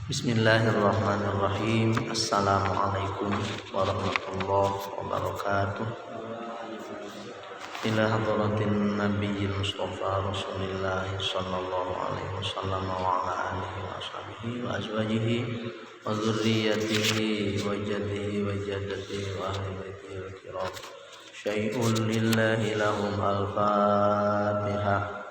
Bismillahirrahmanirrahim. Assalamualaikum warahmatullahi wabarakatuh. Ila hadratin nabiyil mustafa rasulillah sallallahu alaihi wasallam wa ala alihi wa ashabihi wa azwajihi wa dzurriyyatihi wa jaddihi wa jaddatihi wa ahli baitihi al-kiram. Syai'un lillahi lahum al-fatihah.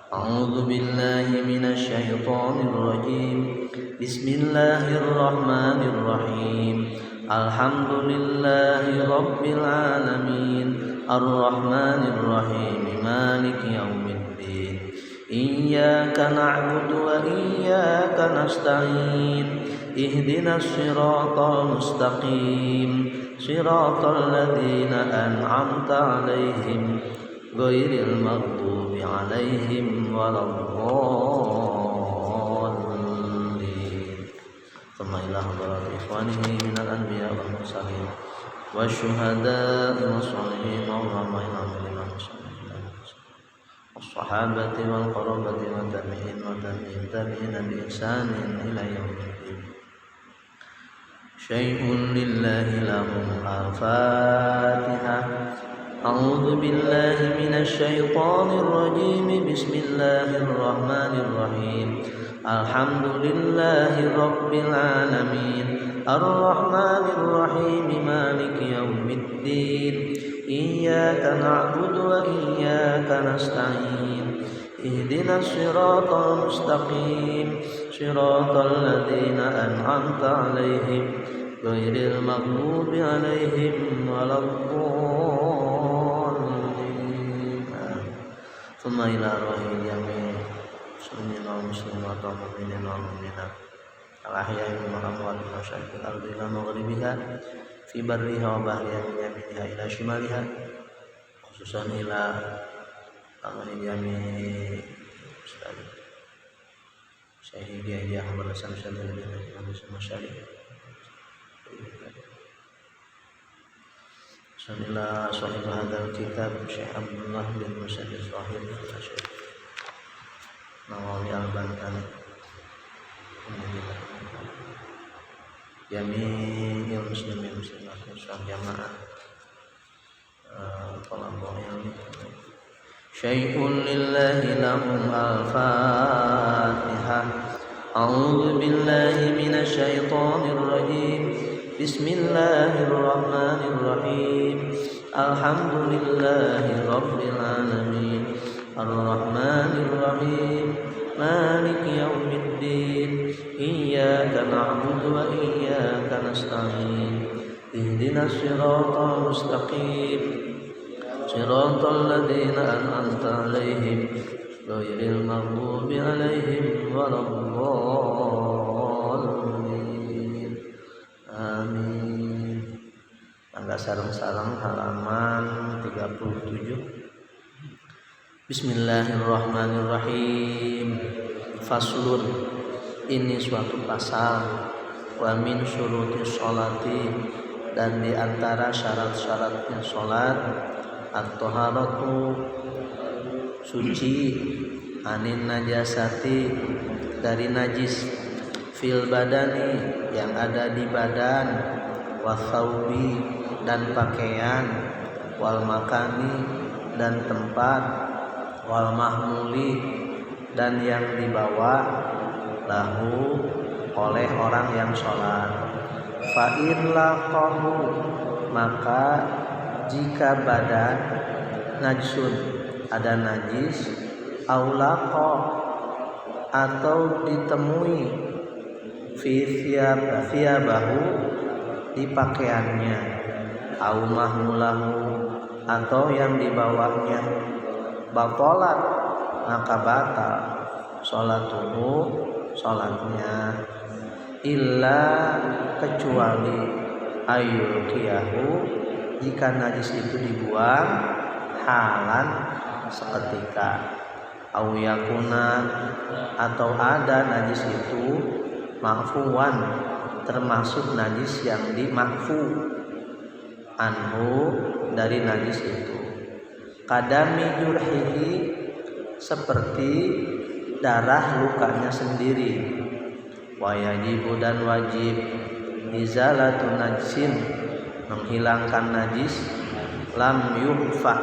A'udzu billahi minasy syaithanir rajim. Bismillahirrahmanirrahim. Alhamdulillahi rabbil alamin. Arrahmanir rahim. Maliki yaumiddin. Iyyaka na'budu wa iyyaka nasta'in. Ihdinas siratal mustaqim. Siratal ladzina an'amta 'alaihim ghairil maghdubi 'alaihim waladdallin. Tsumma ila hadrati ikhwanihi minal anbiya wal mursalin wasyuhada'i wassalihin wa ulama'i was-sahabati wal qarabati wat tabi'in wa tabi'in tabi'in bi ihsanin ila yaumiddin. Syai'un lillahi lahum al-fatihah. A'udzu billahi minasy syaithanir rajim. Bismillahirrahmanirrahim. Alhamdulillahi rabbil alamin. Arrahmanir rahim. Maliki yaumiddin. Iyyaka na'budu wa iyyaka nasta'in. Ihdinas siratal mustaqim. Siratal ladzina an'amta 'alaihim ghairil maghdubi 'alaihim waladdallin. Tsumma ila arwahil jami' muslimin wal muslimat wal mu'minin wal mu'minat al-ahya'i minhum wal amwat min masyariqil ardi ila maghribiha fi barriha wa bahriha min yaminiha ila shimaliha khususan ila arwahil jami' Syahidi ya Ahmad Samsul bin Masyariq. Sanila sahib hadzal kitab Syekh Abdullah bin Musaddid Shahid Syekh Nawawi al-Bantani. Jami'il muslimin muslimat muslim jamaah talabul ilmi. Syai'un lillahi lahum al-fatihah. A'udzu billahi minasy syaithanir rajim. Bismillahirrahmanirrahim. Alhamdulillahi rabbil alamin. Arrahmanir rahim. Maliki yaumiddin. Iyyaka na'budu wa iyyaka nasta'in. Ihdinas siratal mustaqim. Siratal ladzina an'amta 'alaihim ghairil maghdubi 'alaihim waladdallin. Amin. Tangga sareng-sareng halaman 37. Bismillahirrahmanirrahim. Faslun. Ini suatu pasal. Wa min syurutis sholati. Dan di antara syarat-syaratnya sholat at-taharatu suci anin najasati dari najis fil badani yang ada di badan wathaubi dan pakaian wal makani dan tempat wal mahmuli dan yang dibawa lahu oleh orang yang sholat. Fa in laqahu maka jika badan najsun ada najis aulaqa atau ditemui fi thiyabahu di pakaiannya au mahmulahu atau yang dibawanya batalat maka batal sholatuhu sholatnya illa kecuali ayyulqiyahu jika najis itu dibuang halan seketika au yakuna atau ada najis itu ma'fuwan termasuk najis yang dimakfu anhu dari najis itu kadami jurhihi seperti darah lukanya sendiri wa yajibu dan wajib izalatun najsin menghilangkan najis lam yufa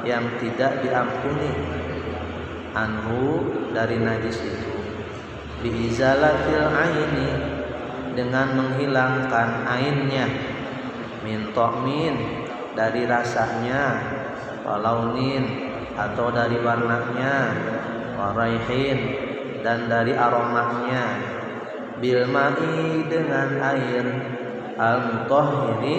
yang tidak diampuni anhu dari najis itu biizalatil aini dengan menghilangkan ainnya min ta'min dari rasanya walaunin atau dari warnanya waraihin dan dari aromanya bil ma'i dengan air al mutahhiri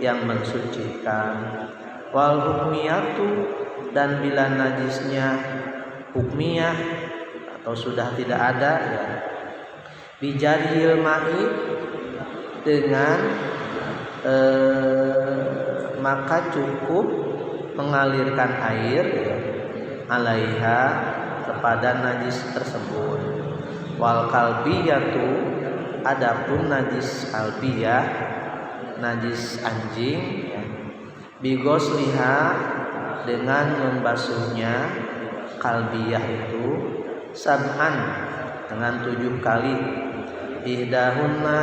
yang mensucikan wal hukmiyatu dan bila najisnya hukmiyah atau sudah tidak ada ya bijaril ma'i dengan maka cukup mengalirkan air ya, alaiha kepada najis tersebut wal kalbiyatu adapun najis kalbiyah najis anjing ya, bigosliha dengan membasuhnya kalbiyah itu sab'an dengan 7 kali ihdahunna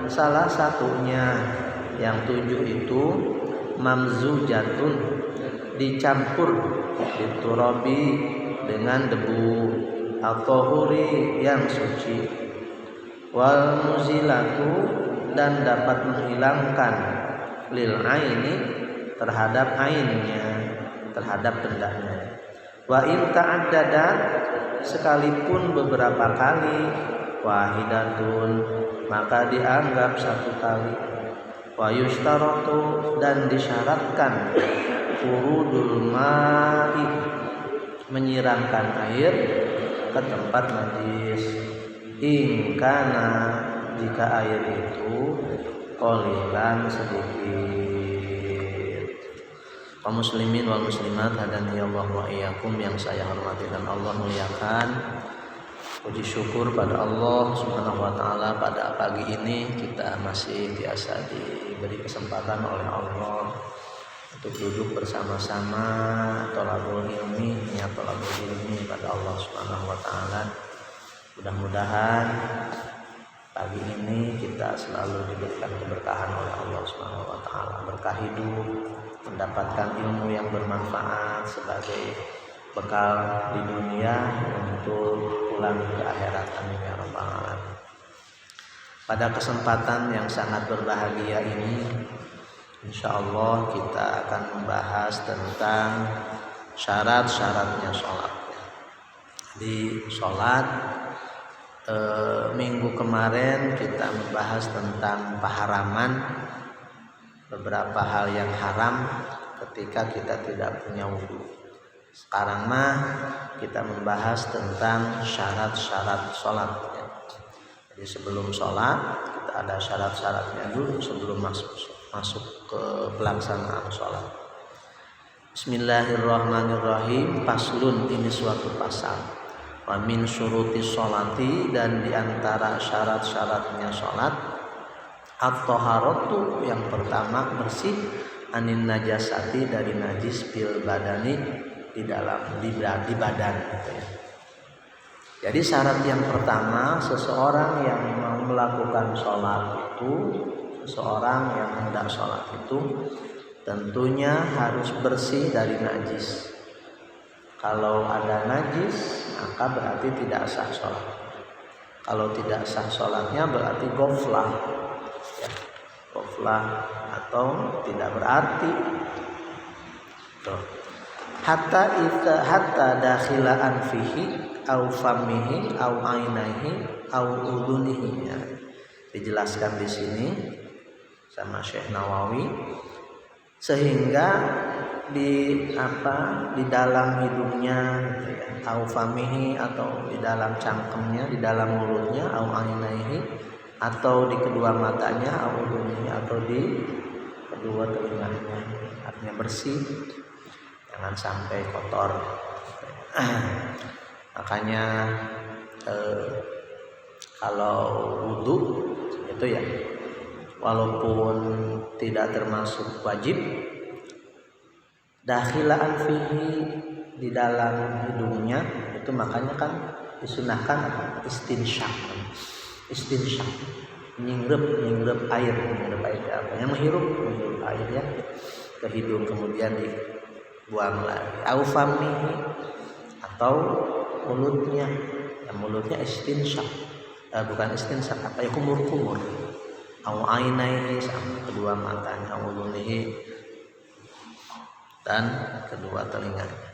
salah satunya yang 7 itu mamzujatun dicampur diturabi dengan debu atau huri yang suci wal muzilatu dan dapat menghilangkan lil aini terhadap ainnya terhadap bendanya wa in ta'addada sekalipun beberapa kali wahidatun maka dianggap 1 kali wa yushtaratu dan disyaratkan urudul ma'i menyiramkan air ke tempat najis ingkana jika air itu qalilan sedikit. Kaum muslimin wal muslimat hadani Allah wa iyyakum yang saya hormati dan Allah muliakan. Puji syukur pada Allah Subhanahu wa taala pada pagi ini kita masih biasa diberi kesempatan oleh Allah untuk duduk bersama-sama thalabul ilmi pada Allah Subhanahu wa taala. Mudah-mudahan pagi ini kita selalu diberikan keberkahan oleh Allah Subhanahu wa taala, berkah hidup, mendapatkan ilmu yang bermanfaat sebagai bekal di dunia untuk pulang ke akhirat. Amin ya rabbal alamin. Pada kesempatan yang sangat berbahagia ini, insyaallah kita akan membahas tentang syarat-syaratnya sholat. Di sholat minggu kemarin kita membahas tentang paharaman beberapa hal yang haram ketika kita tidak punya wudu. Sekarang mah kita membahas tentang syarat-syarat sholat. Jadi sebelum sholat kita ada syarat-syaratnya dulu sebelum masuk ke pelaksanaan sholat. Bismillahirrahmanirrahim. Paslun, ini suatu pasal. Wa min syuruti sholati, dan diantara syarat-syaratnya sholat at-thaharatu, yang pertama bersih, anin najasati, dari najis, bil badani, di badan gitu ya. Jadi syarat yang pertama, seseorang yang mau melakukan sholat itu, seseorang yang hendak sholat itu tentunya harus bersih dari najis. Kalau ada najis maka berarti tidak sah sholat. Kalau tidak sah sholatnya berarti ghaflah ya, ghaflah atau tidak berarti tuh. Hatta dakhila anfihi au famihi au ainaihi au udunihi ya. Dijelaskan di sini sama Syekh Nawawi, sehingga di dalam hidungnya gitu ya, au famihi atau di dalam cangkemnya, di dalam mulutnya, au ainaihi atau di kedua matanya, au udunihi atau di kedua telinganya, artinya bersih, jangan sampai kotor. Makanya kalau wudu itu ya, walaupun tidak termasuk wajib, dakhila anfihi, di dalam hidungnya itu, makanya kan disunahkan istinsyak. Istinsyak, nyingrep air apa? Yang menghirup air ya ke hidung kemudian dibuang lagi. Au famihi, atau mulutnya. Ya, mulutnya istinsyak. Bukan istinsyak, apa ya, kumur-kumur. Au ainaihi, sama kedua matanya, au udhunihi, dan kedua telinganya.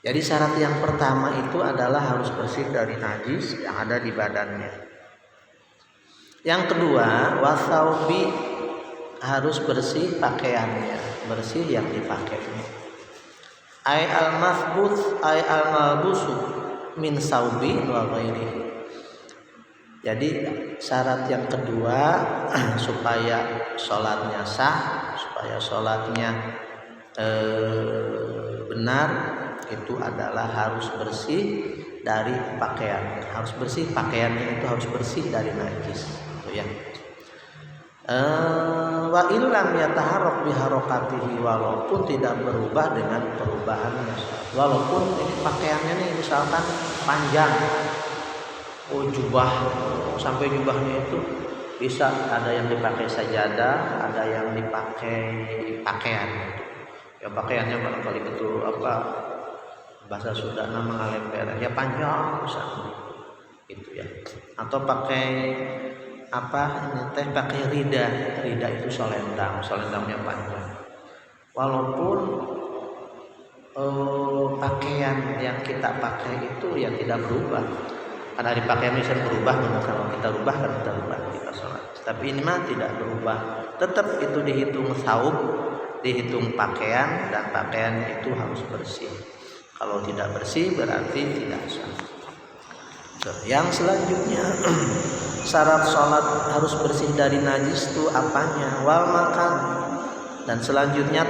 Jadi syarat yang pertama itu adalah harus bersih dari najis yang ada di badannya. Yang kedua, wasaubi, harus bersih pakaiannya, bersih yang dipakainya. Ai al-masbuth ai al-malbusu min saubi wa ghairihi. Jadi syarat yang kedua supaya sholatnya sah, supaya sholatnya benar, itu adalah harus bersih dari pakaiannya. Harus bersih pakaiannya, itu harus bersih dari najis, gitu ya. Wa illam yataharrak biharokatihi, walaupun tidak berubah dengan perubahannya. Walaupun ini pakaiannya nih misalkan panjang, jubah, sampai jubahnya itu bisa ada yang dipakai sajadah, ada yang dipakai pakaian. Ya pakaiannya barangkali betul apa bahasa Sundana mengalemper, ya panjang misalnya, gitu ya. Atau pakai apa ini teh, pakai rida itu selendangnya panjang. Walaupun pakaian yang kita pakai itu ya tidak berubah, karena di pakaian bisa berubah, kalau kita rubah kan kita rubah kita sholat. Tapi ini mah tidak berubah, tetap itu dihitung saub, dihitung pakaian, dan pakaian itu harus bersih. Kalau tidak bersih berarti tidak sah. Yang selanjutnya syarat sholat harus bersih dari najis itu apanya? Wal makan, dan selanjutnya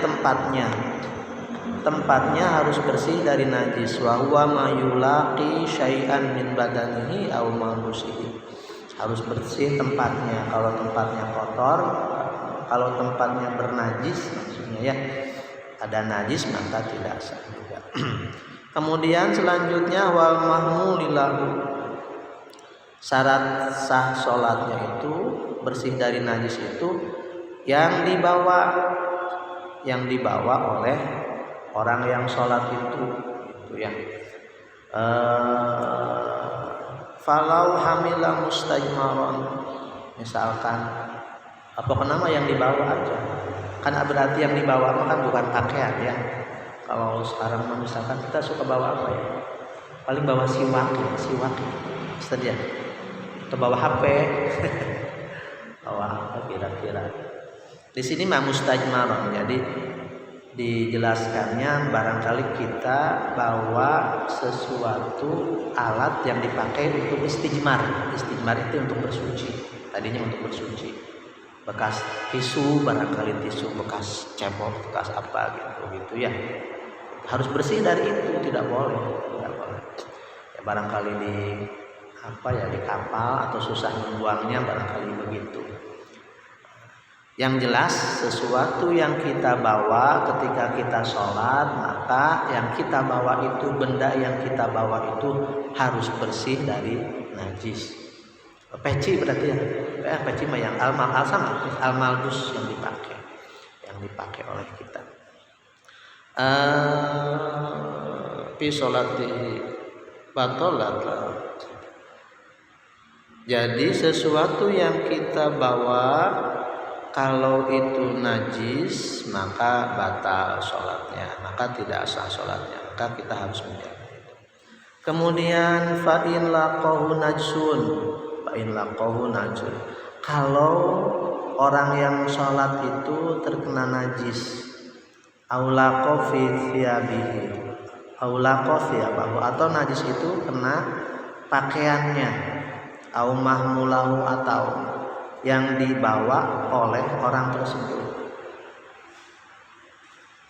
tempatnya harus bersih dari najis. Wa huwa mayulaqi syai'an min badanihi aw malbusihi, harus bersih tempatnya. Kalau tempatnya kotor, kalau tempatnya bernajis, maksudnya ya ada najis, maka tidak sah juga. Kemudian selanjutnya wal mahmulilahu, syarat sah sholatnya itu bersih dari najis itu yang dibawa oleh orang yang sholat itu ya. Falau hamila mustajmaron, misalkan apa nama yang dibawa aja, kan berarti yang dibawa kan bukan pakaian ya. Kalau sekarang misalkan kita suka bawa apa ya, paling bawa siwak saja, atau bawa HP bawa apa kira-kira. Di sini mah mustajmaron, jadi dijelaskannya barangkali kita bawa sesuatu alat yang dipakai untuk istijmar itu untuk bersuci, tadinya untuk bersuci, bekas tisu, barangkali tisu bekas cebok, bekas apa gitu ya, harus bersih dari itu, tidak boleh ya, barangkali di di kapal atau susah membuangnya, barangkali begitu. Yang jelas sesuatu yang kita bawa ketika kita sholat, maka yang kita bawa itu, benda yang kita bawa itu harus bersih dari najis. Peci berarti ya, peci mah yang al-malbus yang dipakai oleh kita. Fi sholati batalat. Jadi sesuatu yang kita bawa kalau itu najis maka batal sholatnya, maka tidak sah sholatnya, maka kita harus menjaga itu. Kemudian fa'in laqahu najsun, kalau orang yang sholat itu terkena najis, aulaqo fi thiyabihi, atau najis itu kena pakaiannya, au mahmulahu, atau yang dibawa oleh orang tersebut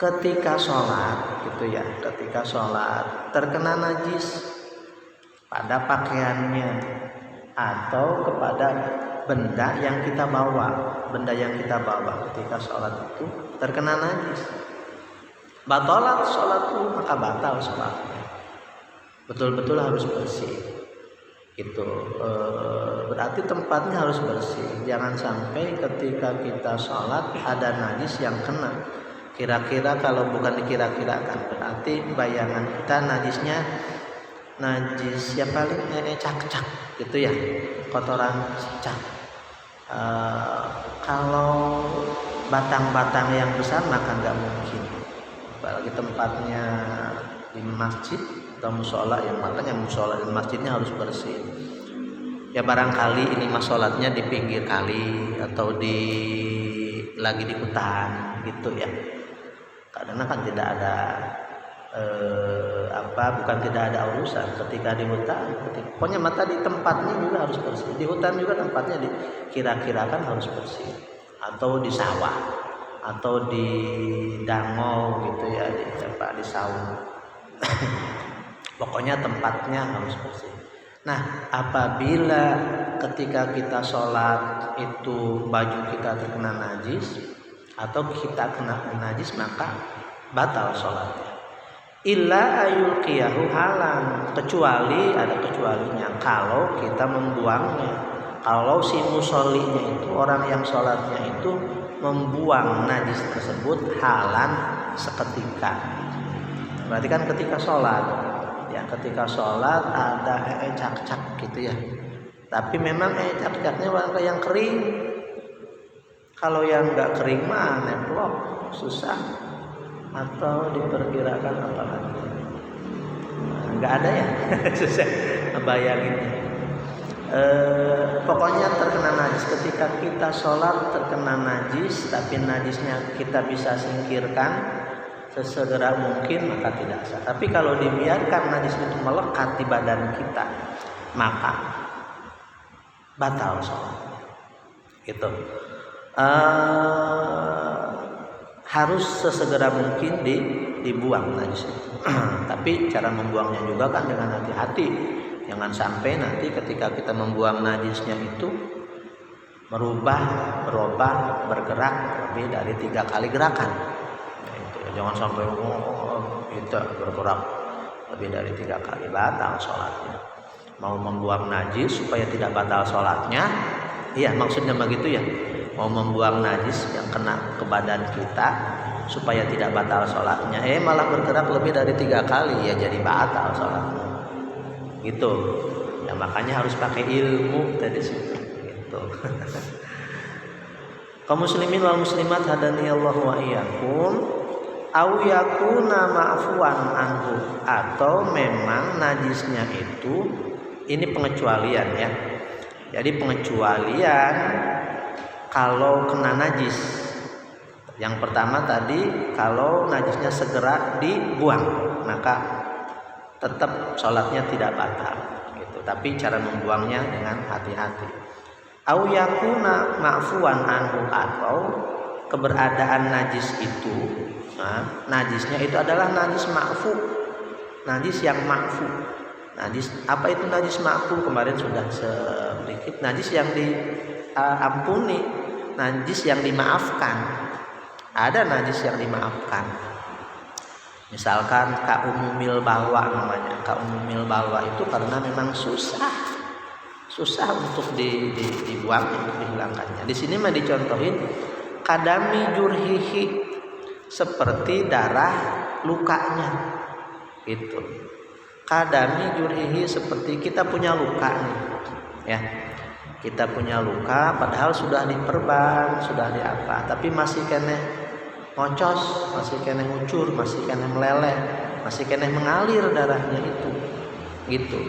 ketika sholat gitu ya, ketika sholat terkena najis pada pakaiannya atau kepada benda yang kita bawa ketika sholat itu terkena najis, batalat sholatku, maka batal sholatnya. Betul-betul harus bersih itu, berarti tempatnya harus bersih. Jangan sampai ketika kita sholat ada najis yang kena. Kira-kira kalau bukan dikira-kirakan, berarti bayangan kita najisnya najis ya paling cak-cak gitu ya, kotoran cicak. Kalau batang-batang yang besar maka nggak mungkin. Apalagi tempatnya di masjid atau musola, yang makanya musola dan masjidnya harus bersih. Ya barangkali ini sholatnya di pinggir kali atau lagi di hutan gitu ya. Karena kan tidak ada bukan tidak ada urusan ketika di hutan. Pokoknya mata di tempatnya juga harus bersih. Di hutan juga tempatnya dikira-kirakan harus bersih. Atau di sawah atau di danau gitu ya, di sawah. Pokoknya tempatnya harus bersih. Nah, apabila ketika kita sholat itu baju kita terkena najis atau kita kena najis, maka batal sholatnya. Illa ayulqiyahu halan, kecuali ada kecualinya, kalau kita membuangnya. Kalau si musollinya itu, orang yang sholatnya itu membuang najis tersebut halan seketika. Berarti kan ketika sholat, ya ketika sholat ada cak-cak gitu ya. Tapi memang cak-caknya warna yang kering. Kalau yang nggak kering mah neplok, susah. Atau diperkirakan apa lagi? Nggak ada ya, susah bayanginnya. Pokoknya terkena najis. Ketika kita sholat terkena najis, tapi najisnya kita bisa singkirkan sesegera mungkin, maka tidak sah. Tapi kalau dibiarkan najis itu melekat di badan kita, maka batal sholat. Gitu. Harus sesegera mungkin dibuang najis itu. Tapi cara membuangnya juga kan dengan hati-hati. Jangan sampai nanti ketika kita membuang najisnya itu berubah, bergerak lebih dari 3 kali gerakan. Jangan sampai kita bergerak lebih dari 3 kali, batal sholatnya. Mau membuang najis supaya tidak batal sholatnya, iya maksudnya begitu ya. Mau membuang najis yang kena ke badan kita supaya tidak batal sholatnya, malah bergerak lebih dari 3 kali, ya jadi batal sholatnya. Gitu. Ya makanya harus pakai ilmu dari situ. Gitu. Kaum muslimin wal muslimat hadaniyallahu wa iyyakum. Au yakuna ma'fuwan anhu, atau memang najisnya itu, ini pengecualian ya. Jadi pengecualian kalau kena najis. Yang pertama tadi kalau najisnya segera dibuang, maka tetap sholatnya tidak batal gitu. Tapi cara membuangnya dengan hati-hati. Au yakuna ma'fuwan anhu, atau keberadaan najis itu, najisnya itu adalah najis ma'fu, najis yang ma'fu. Najis apa itu najis ma'fu? Kemarin sudah sedikit. Najis yang diampuni, najis yang dimaafkan. Ada najis yang dimaafkan. Misalkan kaumumil balwa namanya. Kaumumil balwa itu karena memang susah untuk dibuang, untuk dihilangkannya. Di sini mah dicontohin kadami jurhihi, seperti darah lukanya gitu. Kadami jurhihi, seperti kita punya luka nih ya. Kita punya luka padahal sudah diperban, sudah diapa, tapi masih kena ngocos, masih kena ngucur, masih kena meleleh, masih kena mengalir darahnya itu gitu.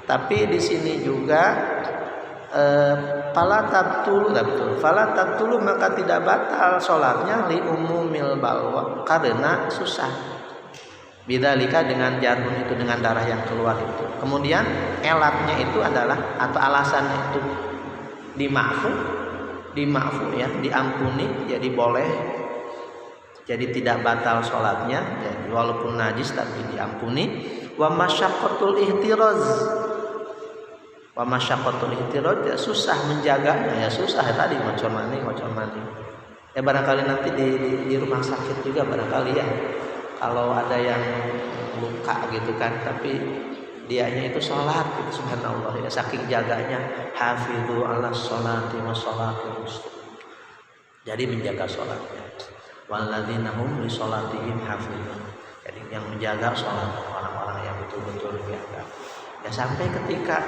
Tapi di sini juga fala tabtulu, maka tidak batal sholatnya li umumil balwa, karena susah. Bidzalika, dengan jarun itu, dengan darah yang keluar itu. Kemudian elatnya itu adalah, atau alasannya itu dima'fu ya, diampuni, jadi boleh, jadi tidak batal sholatnya, jadi walaupun najis tapi diampuni. Wa masyaqqatul ihtiraz, ya susah menjaganya, ya susah ya, tadi ngocor mani. Ya barangkali nanti di rumah sakit juga barangkali ya, kalau ada yang luka gitu kan, tapi dianya itu sholat gitu, subhanallah ya, saking jaganya. Hafidhu ala sholati wa sholatil wusta, jadi menjaga sholatnya. Walladzina hum li sholatihim hafidhun, jadi yang menjaga sholat orang-orang yang betul-betul menjaga. Ya sampai ketika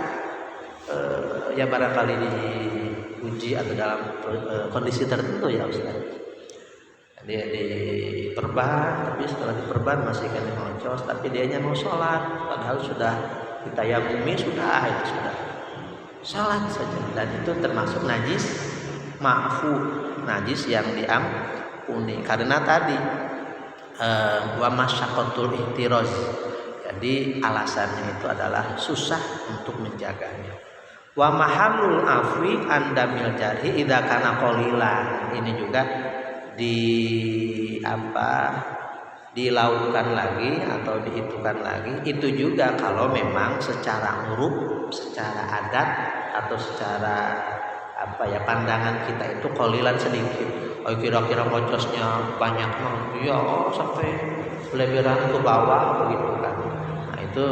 ya barangkali diuji atau dalam kondisi tertentu ya Ustaz, dia diperban, tapi setelah diperban masih kan ngoncos, tapi dianya mau sholat, padahal sudah ditayamumi, sudah itu sudah sholat saja, dan itu termasuk najis ma'fu, najis yang diampuni karena tadi wa masyaqqatul ihtiraz, jadi alasannya itu adalah susah untuk menjaganya. Wa mahallul afwi andamil jarhi idza kana qalilan, ini juga dilakukan lagi atau dihitungkan lagi itu juga kalau memang secara uruf, secara adat atau secara pandangan kita itu qalilan sedikit. Oh kira-kira ngocosnya banyak ya sampai lebaran ke bawah begitu kan. Nah itu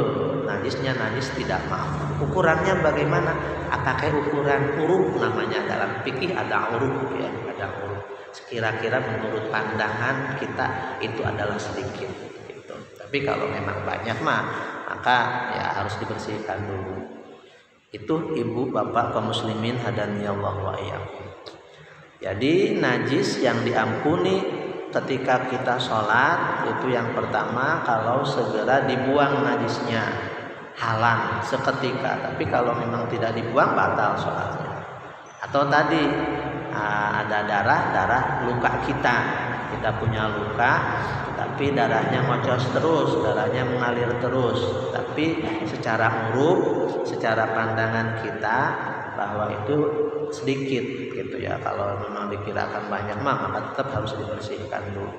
najisnya najis tidak mampu. Ukurannya bagaimana? Apakah ukuran uruf, namanya dalam fikih ada uruf ya, ada uruf. Kira-kira menurut pandangan kita itu adalah sedikit gitu. Tapi kalau memang banyak maka ya harus dibersihkan dulu. Itu ibu bapak kaum muslimin hadaniyallahu wa iyyakum. Jadi najis yang diampuni ketika kita sholat itu yang pertama kalau segera dibuang najisnya, halan seketika. Tapi kalau memang tidak dibuang batal sholatnya. Atau tadi ada darah luka kita punya luka tapi darahnya ngocos terus, darahnya mengalir terus, tapi secara uruf, secara pandangan kita bahwa itu sedikit gitu ya, kalau memang dikirakan banyak maka tetap harus dibersihkan dulu.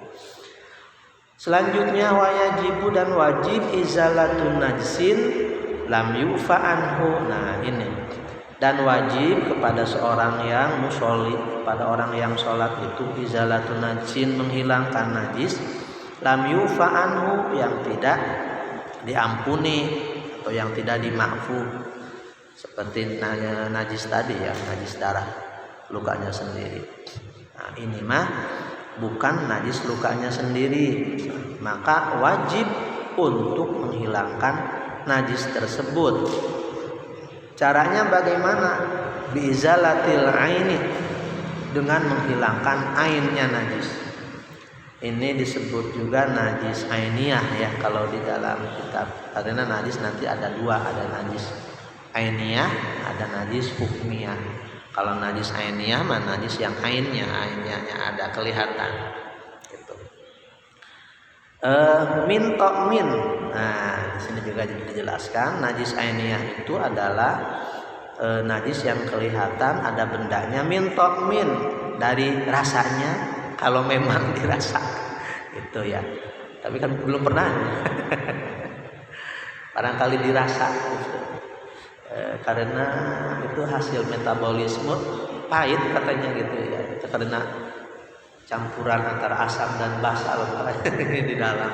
Selanjutnya wajibu dan wajib izalatun najsin lam yufa anhu. Nah ini, dan wajib kepada seorang yang musolli, pada orang yang sholat itu izalatun najsin, menghilangkan najis, lam yufa anhu, yang tidak diampuni atau yang tidak dimaafu, seperti najis tadi ya, najis darah lukanya sendiri. Nah ini bukan najis lukanya sendiri, maka wajib untuk menghilangkan najis tersebut. Caranya bagaimana? Biizalatil aini, dengan menghilangkan ainnya najis. Ini disebut juga najis ainiyah ya kalau di dalam kitab. Karena najis nanti ada dua, ada najis ainiyah, ada najis hukmiyah. Kalau najis ainiyah najis yang ainnya ada kelihatan. Gitu. Min tokmin. Nah, di sini juga dijelaskan najis ainiyah itu adalah najis yang kelihatan ada bendanya, min tokmin, dari rasanya kalau memang dirasa gitu ya. Tapi kan belum pernah. Barangkali dirasa gitu. Karena itu hasil metabolisme pahit katanya gitu ya. Itu karena campuran antara asam dan basa di dalam.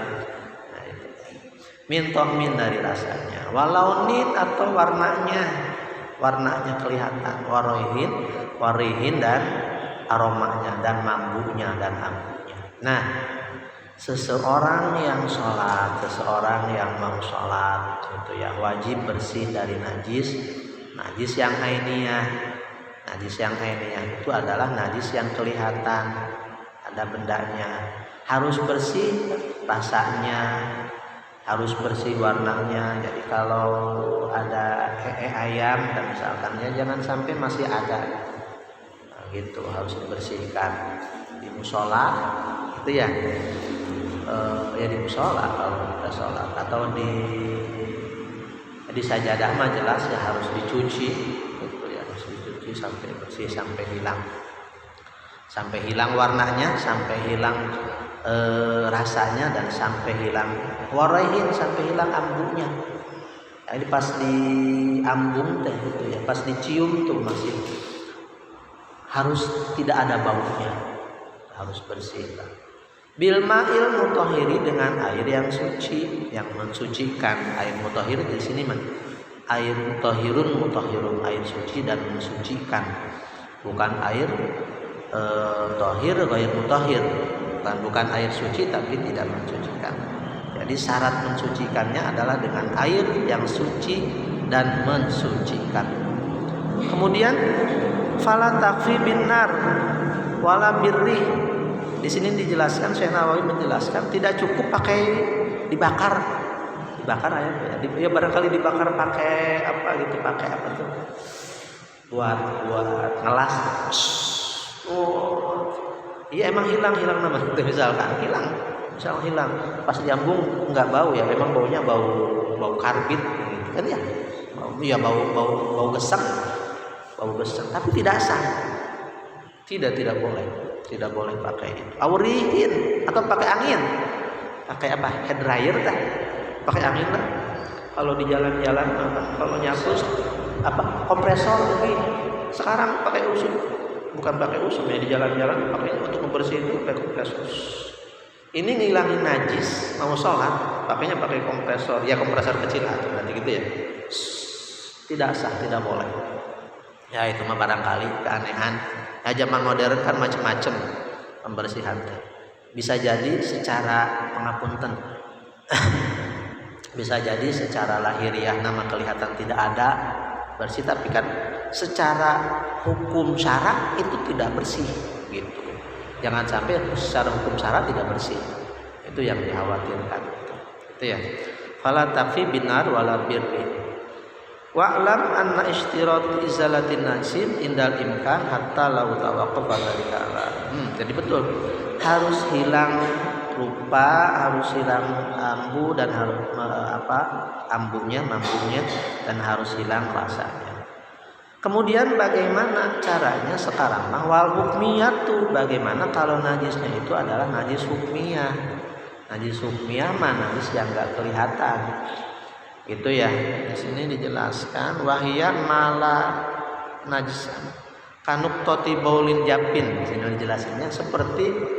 Nah, itu. Min tokmin, dari rasanya. Walaunin, atau warnanya kelihatan, warihin dan aromanya dan mambunya dan ambunya. Nah, seseorang yang sholat, seseorang yang mau sholat itu ya wajib bersih dari najis yang ainiyah. Najis yang ainiyah itu adalah najis yang kelihatan, ada bendanya, harus bersih rasanya, harus bersih warnanya. Jadi kalau ada ayam dan misalkannya jangan sampai masih ada, nah, gitu harus dibersihkan di musola itu ya. Ya di musola kalau kita sholat, atau di sajadah mah jelas ya harus dicuci gitu ya, harus dicuci sampai bersih, sampai hilang warnanya, sampai hilang rasanya, dan sampai hilang warihin, sampai hilang ambunya. Jadi pas diambung teh gitu ya, pas dicium tuh masih harus tidak ada baunya, harus bersih lah. Bil ma'il mutahhiri, dengan air yang suci, yang mensucikan. Air mutahhir di sini air mutahhirun, air suci dan mensucikan. Bukan air tahir ghair mutahhir. Bukan air suci tapi tidak mensucikan. Jadi syarat mensucikannya adalah dengan air yang suci dan mensucikan. Kemudian fala takfi binar wala birri. Di sini dijelaskan, Syekh Nawawi menjelaskan tidak cukup pakai dibakar air ya, barangkali dibakar pakai apa gitu, pakai apa tuh buat ngelas. Oh iya, emang hilang nama itu, misalkan hilang pas diambung nggak bau ya, memang baunya bau karbit gitu kan ya, bau gesek, tapi tidak sah, tidak boleh pakai itu. Aurihin atau pakai angin, pakai apa, hair dryer dah, pakai angin lah. Kalau di jalan-jalan kalau nyapu apa, kompresor lagi sekarang pakai usum, bukan pakai usum ya, di jalan-jalan pakai untuk membersihin itu pakai kompresor. Ini ngilangin najis, mau sholat pakainya pakai kompresor ya, kompresor kecil atau berarti gitu ya, tidak sah, tidak boleh ya. Itu mah barangkali keanehan ya, zaman modern kan macam-macam pembersihan. Bisa jadi secara pengapunten bisa jadi secara lahiriah nama kelihatan tidak ada bersih, tapi kan secara hukum syara itu tidak bersih gitu. Jangan sampai secara hukum syara tidak bersih, itu yang dikhawatirkan itu ya. Fala takfi binar wala birri. Wa'lam anna ishtirat izalatin najis indal imkan hatta lau tawaqqafa dzalika ala. Jadi betul, harus hilang rupa, harus hilang ambu dan harus mambunya dan harus hilang rasanya. Kemudian bagaimana caranya sekarang? Wal hukmiyah tuh bagaimana kalau najisnya itu adalah najis hukmiyah. Najis hukmiyah mah najis yang enggak kelihatan. Itu ya. Di sini dijelaskan wahiyya mala najisan. Kanuk toti baulin japin. Di sini dijelasinnya seperti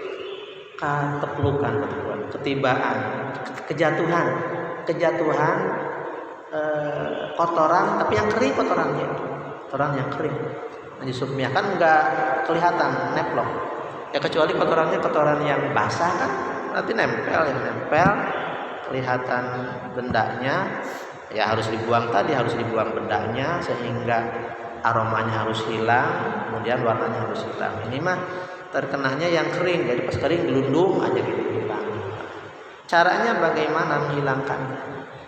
keteplukan, ketibaan, kejatuhan kotoran tapi yang kering, kotoran yang kering. Najis hukmiyah kan enggak kelihatan, neplok ya, kecuali kotoran yang basah kan nanti nempel kelihatan bendanya ya, harus dibuang bendanya sehingga aromanya harus hilang, kemudian warnanya harus hilang. Ini mah terkenanya yang kering, jadi pas kering gelundung aja gitu hilang. Caranya bagaimana menghilangkannya?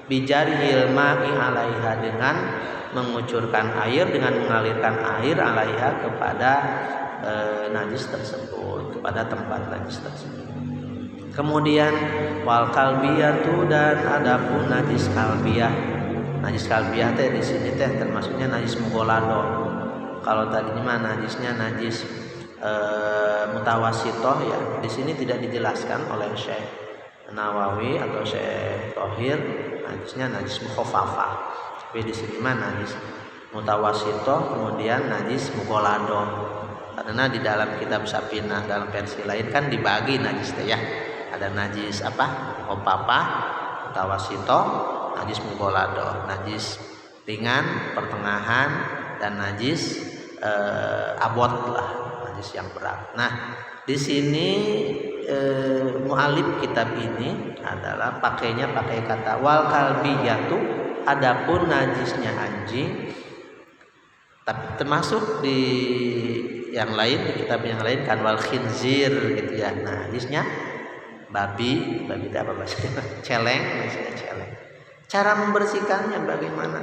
Bijarihil ma'i alaiha, dengan mengucurkan air, dengan mengalirkan air alaiha kepada najis tersebut, kepada tempat najis tersebut. Kemudian wal kalbiyatu, dan adapun najis kalbiyah. Najis kalbiyah teh di sini teh termasuknya najis mughalladhah. Kalau tadi mah najisnya najis mutawasitoh ya. Di sini tidak dijelaskan oleh Syekh Nawawi atau Syekh Thohir, najisnya najis mukhaffafah. Tapi di sini mah najis mutawasitoh, kemudian najis mughalladhah. Karena di dalam kitab Sapinah dalam versi lain kan dibagi najis teh ya. Ada najis mukhaffafah, mutawasitoh, najis mughalladhah, najis ringan, pertengahan, dan najis abot lah, najis yang berat. Nah, di sini mu'alif kitab ini adalah pakai kata wal kalbiyatu, adapun najisnya anjing. Tapi termasuk di yang lain, di kitab yang lain kan wal khinzir gitu ya. Najisnya babi itu apa bahasanya? Celeng. Cara membersihkannya bagaimana?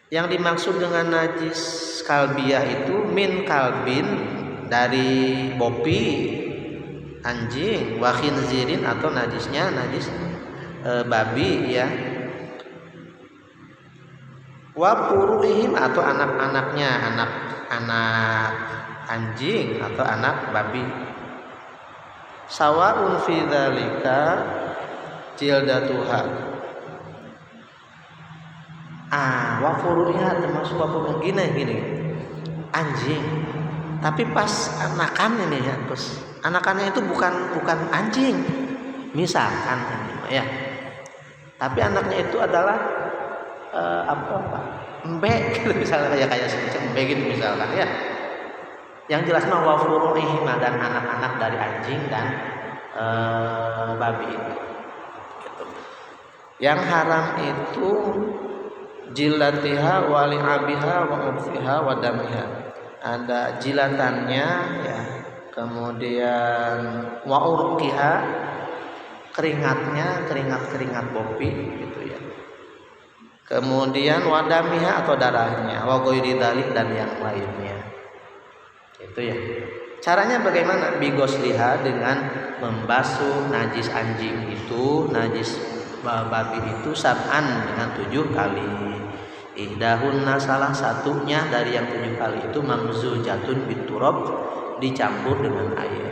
Yang dimaksud dengan najis kalbiyah itu min kalbin, dari bopi anjing, wa khinzirin atau najisnya najis babi ya, wa puruihim atau anak-anaknya, anak anjing atau anak babi. Sawaun fi dzalika jildatuha. Wa furu'iha termasuk apa gini. Anjing Tapi pas anakan ini ya, terus anakannya itu bukan anjing, misalkan ya. Tapi anaknya itu adalah apa? Embe gitu misalnya kayak semacam embe gitu misalkan ya. Yang jelas mah wa furu'ihima dan anak-anak dari anjing dan babi itu. Gitu. Yang haram itu jilatiha wa li'abiha wa urfiha wa damiha. Ada jilatannya ya, kemudian wa urqiha, keringatnya, keringat bopi gitu ya. Kemudian wadamiha atau darahnya, wa ghairi dzalik dan yang lainnya. Itu ya. Caranya bagaimana? Bigosliha, dengan membasuh najis anjing itu, najis babi itu sab'an dengan 7 kali. Ihdahunna, salah satunya dari yang 7 kali itu mamzujatun biturab, dicampur dengan air.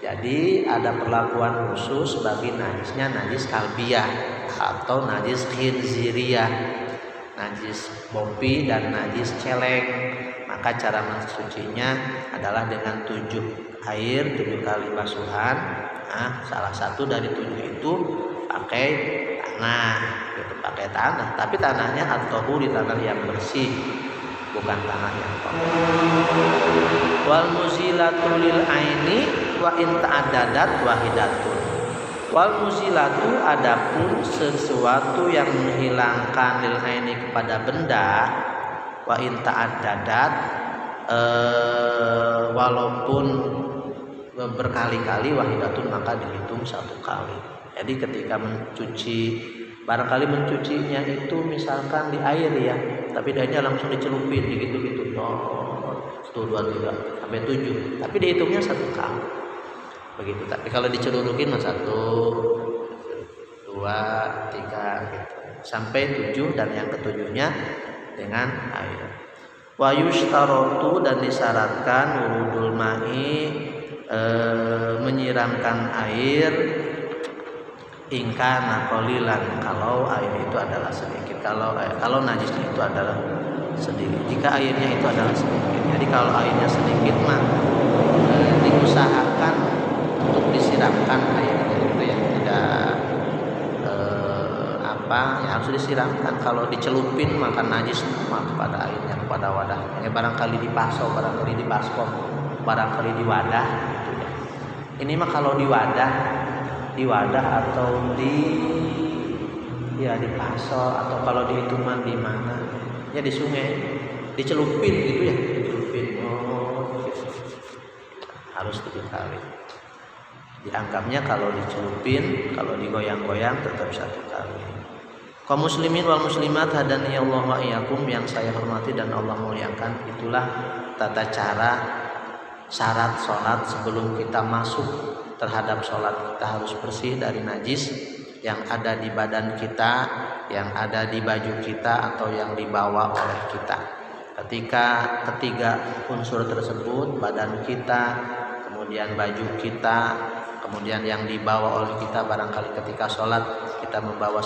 Jadi ada perlakuan khusus bagi najisnya najis kalbiyah atau najis khinziriyah, najis bopi dan najis celeng. Maka cara mensucinya adalah dengan 7 kali basuhan. Nah, salah satu dari 7 itu pakai tanah, gitu, pakai tanah. Tapi tanahnya at-tahur, di tanah yang bersih, bukan tanah yang kotor. Wal muzilatu lil aini wa in ta'addadat wahidatun. Wal muzilatu, adapun sesuatu yang menghilangkan lil aini kepada benda, wa in ta'addadat, walaupun berkali-kali, wahidatun maka dihitung 1 kali. Jadi ketika mencuci, barangkali mencucinya itu misalkan di air ya, tapi airnya langsung dicelupin gitu-gitu, 1, 2, 3 sampai 7, tapi dihitungnya 1 kali begitu. Tapi kalau dicelurukin 1, 2, 3 gitu sampai 7, dan yang ke-7-nya dengan air. Wa yushtaratu, dan disyaratkan wurudul ma'i, menyiramkan air, ingkana qalilan, kalau air itu adalah sedikit, kalau najisnya itu adalah sedikit, jika airnya itu adalah sedikit. Jadi kalau airnya sedikit mah diusahakan untuk disiramkan airnya itu ya, tidak ya harus disiramkan. Kalau dicelupin maka najis mah kepada airnya, kepada wadahnya. Barangkali dipaso, barangkali di baskom, barangkali di wadah gitu ya. Ini mah kalau di wadah atau di paso, atau kalau di hitungan di mana ya, di sungai dicelupin gitu ya, dicelupin gitu. Harus 7 kali dianggapnya. Kalau dicelupin, kalau digoyang-goyang tetap 1 kali. Kaum muslimin wal muslimat hadani Allah wa iyyakum, yang saya hormati dan Allah muliakan, itulah tata cara syarat sholat. Sebelum kita masuk terhadap sholat, kita harus bersih dari najis yang ada di badan kita, yang ada di baju kita, atau yang dibawa oleh kita. Ketika ketiga unsur tersebut, badan kita, kemudian baju kita, kemudian yang dibawa oleh kita, barangkali ketika sholat kita membawa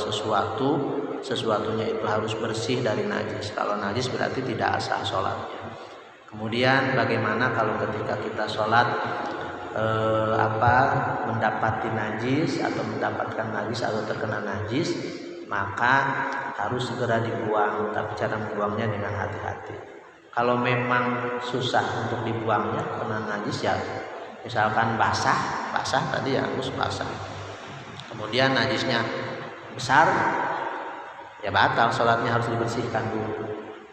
sesuatunya itu harus bersih dari najis. Kalau najis berarti tidak sah sholatnya. Kemudian bagaimana kalau ketika kita sholat mendapati najis atau mendapatkan najis atau terkena najis, maka harus segera dibuang. Tapi cara membuangnya dengan hati-hati. Kalau memang susah untuk dibuangnya karena najis, ya misalkan basah tadi ya harus basah. Kemudian najisnya besar, ya batal sholatnya, harus dibersihkan dulu.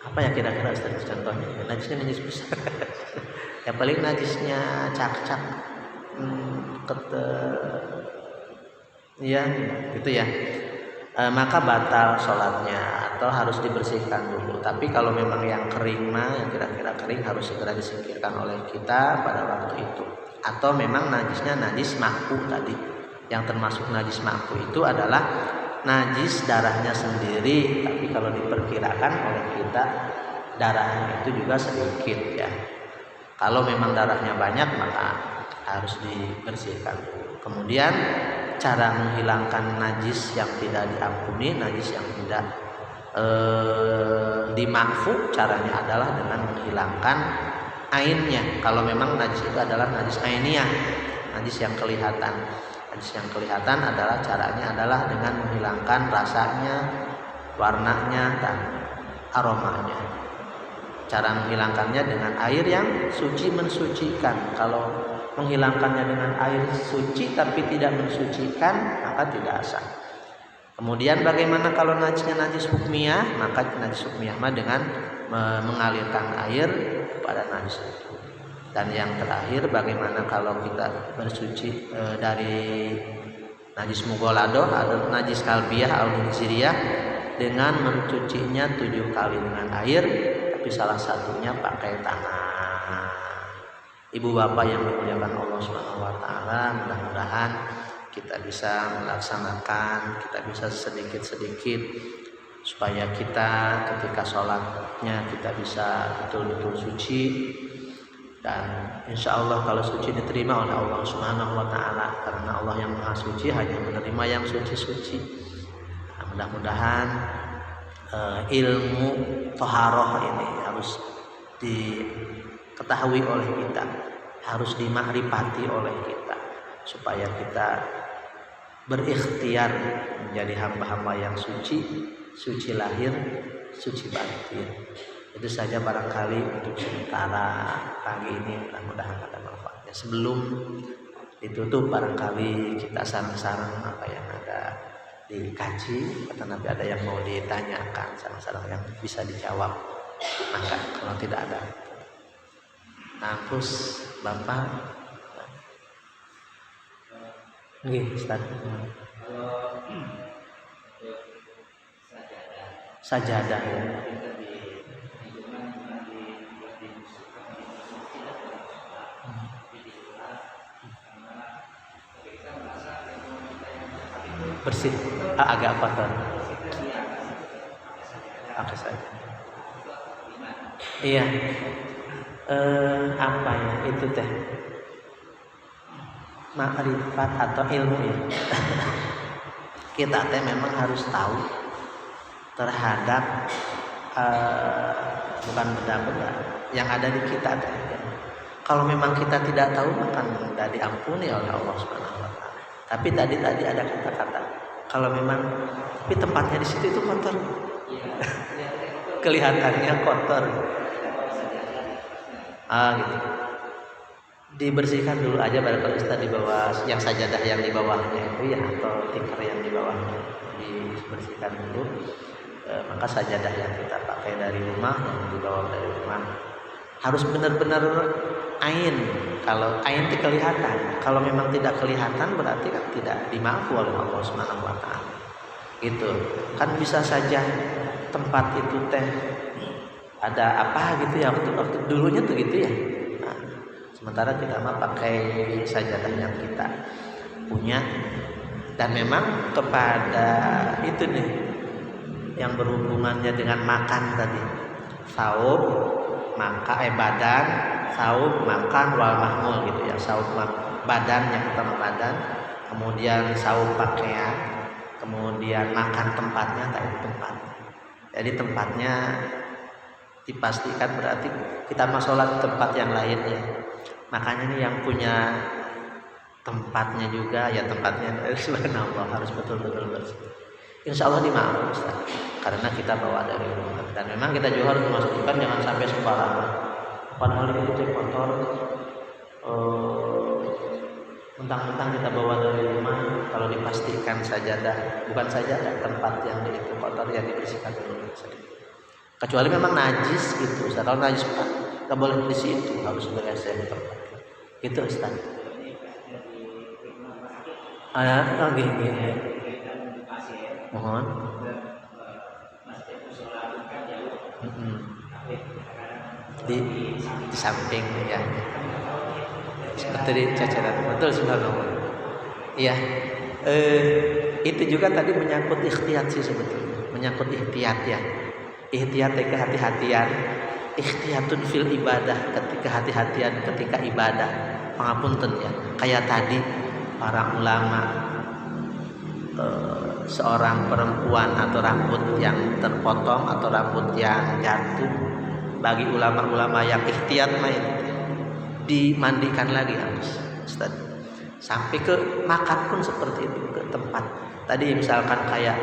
Apa ya kira-kira contohnya? Najisnya najis besar. Ya paling najisnya cak-cak, ya gitu ya. Maka batal sholatnya atau harus dibersihkan dulu. Tapi kalau memang yang kering mah, yang kira-kira kering, harus segera disingkirkan oleh kita pada waktu itu. Atau memang najisnya najis makruh tadi. Yang termasuk najis makruh itu adalah najis darahnya sendiri, tapi kalau diperkirakan oleh kita darahnya itu juga sedikit ya. Kalau memang darahnya banyak maka harus dibersihkan. Kemudian cara menghilangkan najis yang tidak diampuni, najis yang tidak dimakfu, caranya adalah dengan menghilangkan ainnya. Kalau memang najis itu adalah najis ainiyah, najis yang kelihatan. Najis yang kelihatan adalah caranya adalah dengan menghilangkan rasanya, warnanya, dan aromanya. Cara menghilangkannya dengan air yang suci mensucikan. Kalau menghilangkannya dengan air suci tapi tidak mensucikan, maka tidak sah. Kemudian bagaimana kalau najisnya najis hukmiyah? Maka najis hukmiyah dengan mengalirkan air pada najis itu. Dan yang terakhir, bagaimana kalau kita bersuci dari najis mughaladah atau najis kalbiyah atau hijriyah dengan mencucinya 7 kali dengan air, tapi salah satunya pakai tangan. Ibu bapak yang dimuliakan Allah Subhanahu wa taala, mudah-mudahan kita bisa melaksanakan, kita bisa sedikit-sedikit supaya kita ketika sholatnya kita bisa betul-betul suci. Dan insya Allah kalau suci diterima oleh Allah Subhanahu wa taala, karena Allah yang maha suci hanya menerima yang suci-suci. Nah, mudah-mudahan ilmu thaharah ini harus diketahui oleh kita, harus dimakrifati oleh kita, supaya kita berikhtiar menjadi hamba-hamba yang suci, suci lahir, suci batin. Itu saja barangkali untuk sementara pagi ini, mudah-mudahan ada manfaatnya. Sebelum ditutup, barangkali kita sarang-sarang apa yang ada dikaji, atau nanti ada yang mau ditanyakan, sarang-sarang yang bisa dijawab. Maka kalau tidak ada, terus Bapak, nggih, Ustaz. Sajadah ya. Bersih, agak kotor. Pakai saja. Iya. Apa ya itu teh? Makrifat atau ilmu ya. Kita teh memang harus tahu terhadap bukan benda-benda yang ada di kita teh. Kalau memang kita tidak tahu, maka tidak diampuni oleh Allah Subhanahu wa taala. Tapi tadi ada kata-kata, kalau memang tapi tempatnya di situ itu kotor. Kelihatannya kotor. Gitu. Dibersihkan dulu aja barangkali Ustaz di bawah yang sajadah yang di bawahnya itu ya, atau tikar yang di bawahnya dibersihkan dulu. Maka sajadah yang kita pakai dari rumah, yang dibawa dari rumah harus benar-benar ain. Kalau ain itu kelihatan, kalau memang tidak kelihatan berarti kan tidak dimaafkan oleh Allah Subhanahu wa taala. Gitu. Kan bisa saja tempat itu teh ada apa gitu ya, waktu dulunya tuh gitu ya. Nah, sementara kita mah pakai sajadah yang kita punya, dan memang kepada itu nih yang berhubungannya dengan makan tadi, saum, badan, saum, makan, wal mahmul gitu ya. Saum badan yang pertama badan, kemudian saum pakaian, kemudian makan tempatnya, tadi tempat. Jadi tempatnya dipastikan, berarti kita mau sholat tempat yang lainnya. Makanya ini yang punya tempatnya juga ya, tempatnya subhanallah harus betul-betul bersih. Insya Allah dimaafkan Ustaz, karena kita bawa dari rumah. Dan memang kita juga harus memastikan jangan sampai sembarangan. Padahal itu kotor, mentang-mentang kita bawa dari rumah, kalau dipastikan sajadah, bukan sajadah, tempat yang itu kotor ya dibersihkan dulu. Kecuali memang najis gitu Ustaz. Kalau najis nggak boleh di situ, harus beres di tempat. Itu Ustaz. Gini. Mohon. Di samping ya. Seperti di cacaran. Betul subhanallah. Iya. Itu juga tadi menyangkut ikhtiyat sih sebetulnya. Menyangkut ikhtiyat ya. Ikhtiyat kehati-hatian. Ikhtiyatun fil ibadah, ketika hati-hatian ketika ibadah. Pangapunten ya. Kayak tadi para ulama, seorang perempuan atau rambut yang terpotong atau rambut yang jatuh bagi ulama-ulama yang ikhtiyat main dimandikan lagi harus Ustaz. Sampai ke makan pun seperti itu, ke tempat. Tadi misalkan kayak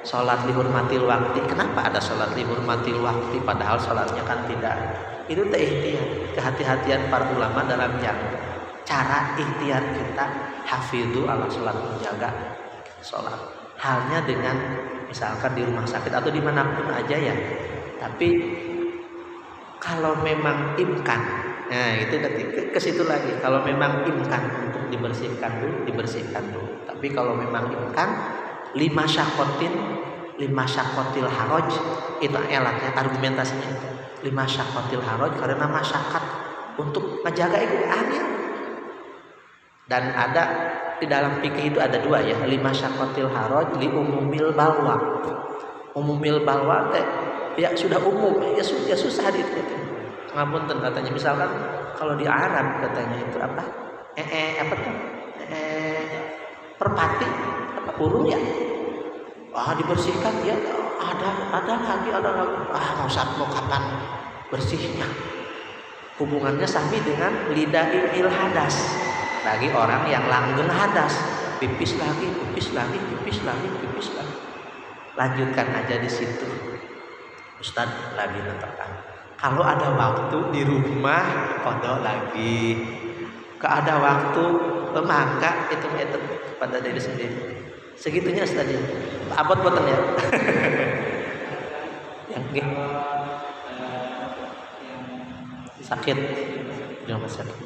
sholat lihurmatil waktu, kenapa ada sholat lihurmatil waktu padahal sholatnya kan tidak? Itu ikhtiar, kehati-hatian para ulama dalam cara ikhtiar kita hafidhu ala sholat, menjaga sholat. Halnya dengan misalkan di rumah sakit atau dimanapun aja ya. Tapi kalau memang imkan, nah itu ke situ lagi. Kalau memang imkan untuk dibersihkan dulu. Tapi kalau memang imkan lima syakotil haroj, itu elatnya, argumentasinya itu. 5 syakotil haroj karena masyarakat untuk menjaga itu angin. Dan ada di dalam fikih itu ada 2 ya, 5 syakotil haroj li umumil balwa. Umumil balwa ya sudah umum, ya susah itu. Ngapunten katanya, misalkan kalau di Arab katanya itu apa? Perpati apa burung ya? Dibersihkan ya, ada lagi. Mau kapan bersihnya? Hubungannya sami dengan lidail hadas. Bagi orang yang langgeng hadas, pipis lagi. Lanjutkan aja di situ. Ustadz lagi tetapkan. Kalau ada waktu di rumah kodok lagi. Kalau ada waktu maka itu pada diri sendiri. Segitunya tadi. Abot boten ya. Yang sakit. Jangan sakit.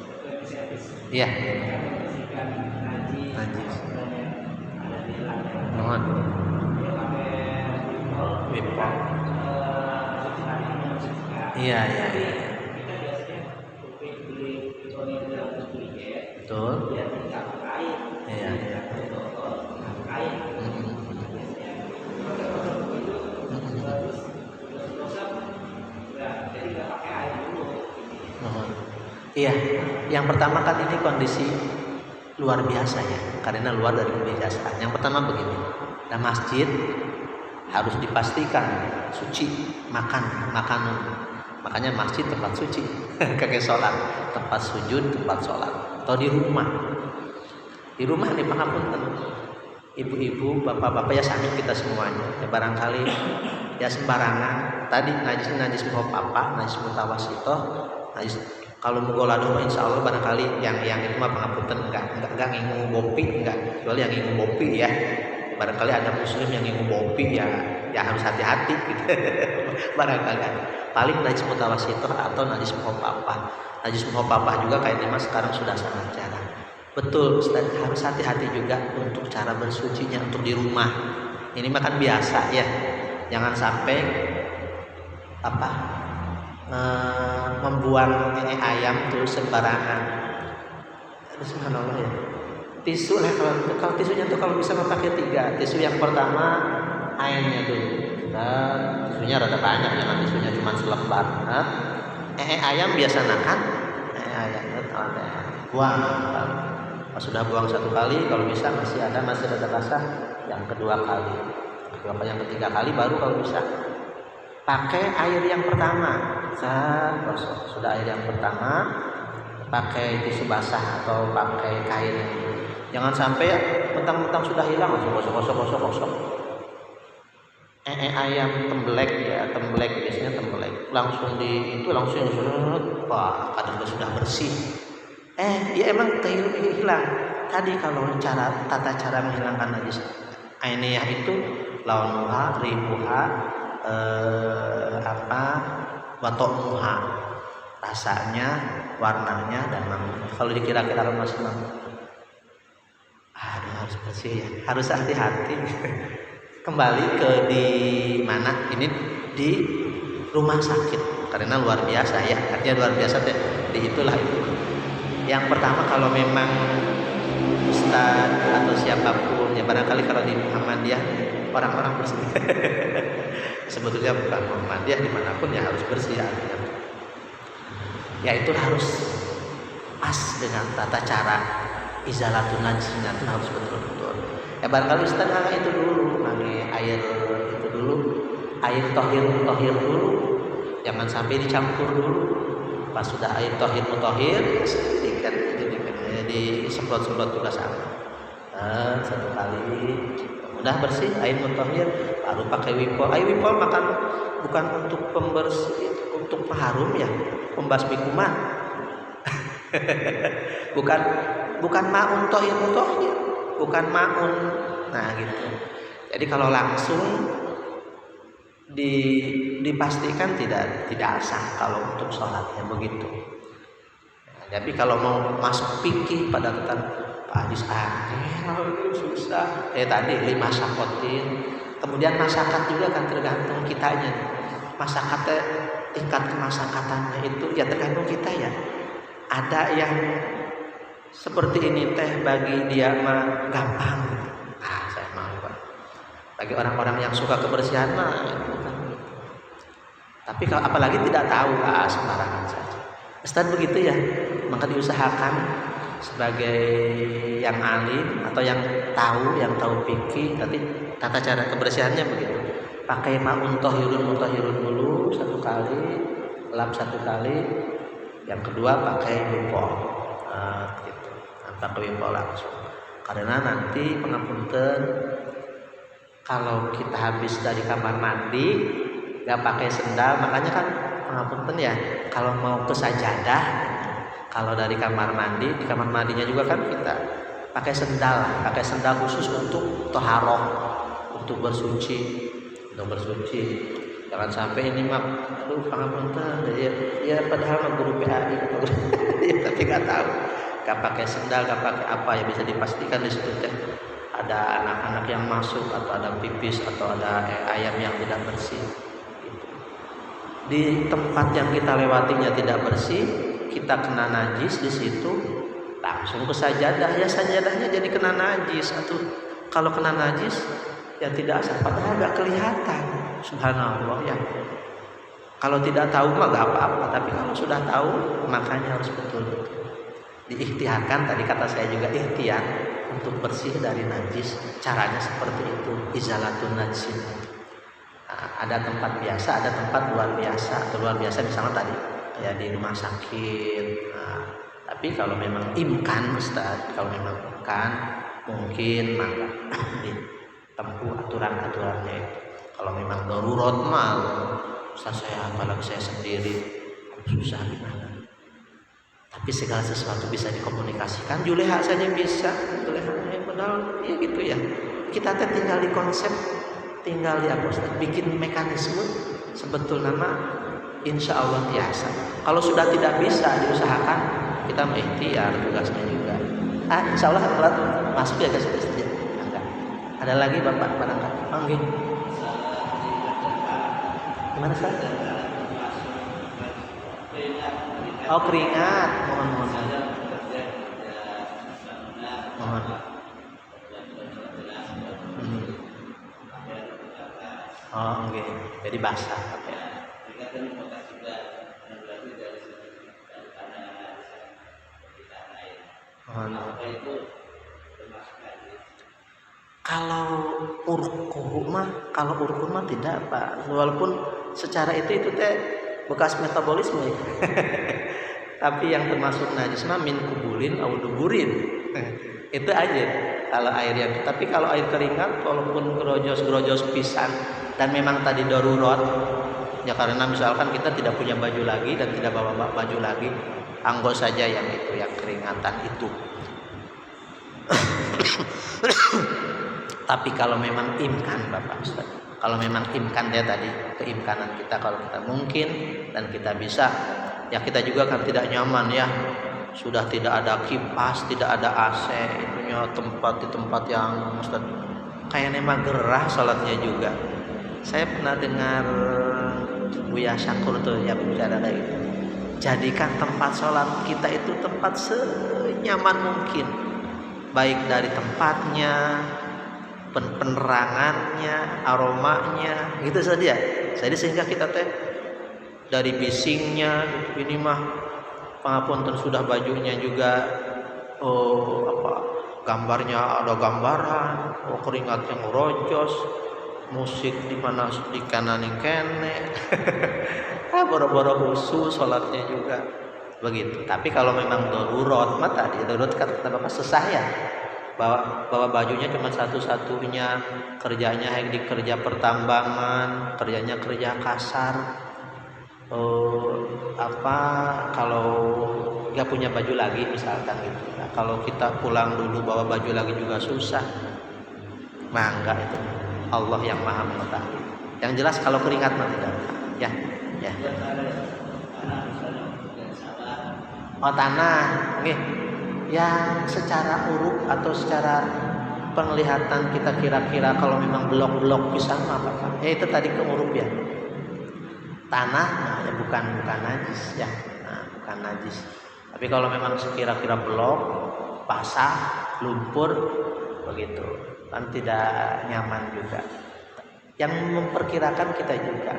Iya. Najis. Mohon. Wipok. Iya. Betul. Iya. Iya, yang pertama kan ini kondisi luar biasa ya, karena luar dari kebiasaan. Yang pertama begini, dan masjid harus dipastikan suci makanan. Makanya masjid tempat suci, kakek sholat, tempat sujud, tempat sholat. Atau di rumah nih pangapunten, ibu-ibu, bapak-bapak ya sami kita semuanya. Ya barangkali ya sembarangan. Tadi najis muhopapa, najis mutawasito, najis. Kalau mugolado insya Allah barangkali yang itu mah pangapunten enggak ngingu bopi, enggak, kecuali yang ngingu bopi ya. Barangkali ada muslim yang ngingu bopi ya harus hati-hati gitu. Barangkali ada. Paling najis mutawasito atau najis muhopapa. Najis muhopapa juga kayaknya mas sekarang sudah sangat jarang. Betul Ustaz, harus hati-hati juga untuk cara bersucinya untuk di rumah. Ini makan biasa ya. Jangan sampai membuang ayam terus sembarangan. Subhanallah ya. Tisu lah kalau tisunya tuh kalau bisa pakai 3. Tisu yang pertama airnya dulu. Dan tisunya rada banyak, jangan tisunya cuma selembar. Ayam biasa makan. Ayam buang. Pas sudah buang 1 kali, kalau bisa masih ada basah, yang kedua kali. Yang ketiga kali baru kalau bisa pakai air yang pertama. Sudah air yang pertama, pakai tisu basah atau pakai kain. Jangan sampai ya mentang-mentang sudah hilang langsung gosok. Ayam tembelek biasanya tembelek. Langsung wah kadang sudah bersih. Ya emang hilang. Tadi kalau tata cara menghilangkan najis ainiyah itu launuha, ribuha, watokmuha, rasanya, warnanya dan namanya. Kalau dikira-kira masih harus bersih ya, harus hati-hati. Kembali ke di mana? Ini di rumah sakit karena luar biasa ya, artinya luar biasa deh. Itulah itu. Yang pertama kalau memang ustadz atau siapapun ya barangkali kalau di Muhammadiyah orang-orang bersih. Sebetulnya bukan Muhammadiyah dimanapun ya harus bersih artinya. Ya itu harus pas dengan tata cara izalatun najisnya itu harus betul-betul. Ya barangkali Ustaz itu dulu pakai air itu dulu, air tohir dulu. jangan sampai dicampur dulu. Pas sudah air tohir mutahhir, jadikan disemprot-semprot juga sama. Satu kali udah bersih air mutahhir, baru pakai wipol. Air wipol bukan untuk pembersih, untuk pengharum ya, pembasmi kuman. bukan maun tohir mutahhir, bukan maun. Nah gitu. Jadi kalau langsung dipastikan tidak sah kalau untuk sholatnya begitu. Nah, tapi kalau mau masuk fikih pada tentang Pak Hadis susah. Tadi 5 sakotin. Kemudian masakat juga kan tergantung kitanya. Masakatnya, tingkat kemasakatannya itu ya tergantung kita ya. Ada yang seperti ini teh bagi dia mah gampang. Saya mau Pak. Bagi orang-orang yang suka kebersihan mah bukan gitu. Tapi kalau apalagi tidak tahu, sembarangan saja. Ustaz begitu ya. Maka diusahakan sebagai yang alim atau yang tahu fikih, tapi tata cara kebersihannya begitu. Pakai ma'un tohirun dulu 1 kali, lap 1 kali, yang kedua pakai wipol. Gitu. Pakai wipol langsung. Karena nanti pengapunten kalau kita habis dari kamar mandi nggak pakai sendal, makanya kan pengapunten ya kalau mau ke sajadah, kalau dari kamar mandi, di kamar mandinya juga kan kita pakai sendal khusus untuk toharoh, untuk bersuci. Jangan sampai ini mah, pengapunten ya padahal mah guru PAI tapi nggak tahu, nggak pakai sendal, nggak pakai apa ya, bisa dipastikan di situ teh ada anak-anak yang masuk atau ada pipis atau ada ayam yang tidak bersih. Di tempat yang kita lewatinya tidak bersih, kita kena najis di situ, langsung ke sajadah, ya sajadahnya jadi kena najis. Atau kalau kena najis ya tidak sah, padahal nggak kelihatan. Subhanallah ya. Kalau tidak tahu mah nggak apa-apa, tapi kalau sudah tahu makanya harus betul-betul diikhtiarkan. Tadi kata saya juga ikhtiar untuk bersih dari najis. Caranya seperti itu, izalatun najsin. Ada tempat biasa, ada tempat luar biasa. Atau luar biasa misalnya tadi ya di rumah sakit. Tapi kalau memang imkan Ustaz, kalau memang imkan mungkin maka ditempuh aturan-aturannya itu. Kalau memang darurat mah Ustaz, apalagi saya sendiri susah gimana. Tapi segala sesuatu bisa dikomunikasikan. Juleha saja bisa, Julehanya benar ya gitu ya. Kita tinggal di konsep, tinggal di apa Ustaz, bikin mekanisme sebetulnya mah insya Allah biasa. Kalau sudah tidak bisa diusahakan, kita ikhtiar tugasnya juga. Insya Allah masuk ya ke situ saja. Ada lagi Bapak barangkali panggil. Gimana saja? Oh keringat, mohon. Oh oke, jadi basah apa ya? Kalau urku mah tidak Pak, walaupun secara itu teh bekas metabolisme. Tapi yang termasuk najis mah min kubulin au duburin. Itu aja kalau air yang, tapi kalau air keringat walaupun gerojos pisan dan memang tadi darurat ya, karena misalkan kita tidak punya baju lagi dan tidak bawa baju lagi, anggol saja yang itu, yang keringatan itu. Tapi kalau memang imkan Bapak Ustaz, kalau memang imkan dia tadi keimkanan kita, kalau kita mungkin dan kita bisa, ya kita juga kan tidak nyaman ya, sudah tidak ada kipas, tidak ada AC, itunya di tempat yang Ustaz kayaknya mah gerah salatnya juga. Saya pernah dengar Buya Syakur tuh ya bicara kayak gitu. Jadikan tempat sholat kita itu tempat senyaman mungkin, baik dari tempatnya, penerangannya, aromanya, gitu saja. Jadi sehingga kita teh dari bisingnya, ini mah pengapunten sudah bajunya juga, gambarnya ada gambaran, keringat yang rojos, musik di mana di kanan kene. Boro-boro husu sholatnya juga begitu. Tapi kalau memang darurat, mah tadi darurat kata Bapak susah ya. Bawa bajunya cuma satu-satunya, kerjanya di kerja pertambangan, kerjanya kerja kasar. Kalau nggak punya baju lagi misalkan gitu. Nah, kalau kita pulang dulu bawa baju lagi juga susah. Enggak itu. Allah yang Maha mengetahui. Yang jelas kalau keringat mah tidak. Ya. Oh tanah, nih, yang secara urut atau secara penglihatan kita kira-kira kalau memang blok-blok pisang apa? Ya itu tadi ke urut ya. Tanah, nah, ya bukan najis ya, nah, bukan najis. Tapi kalau memang sekira-kira blok, basah, lumpur, begitu, kan tidak nyaman juga. Yang memperkirakan kita juga.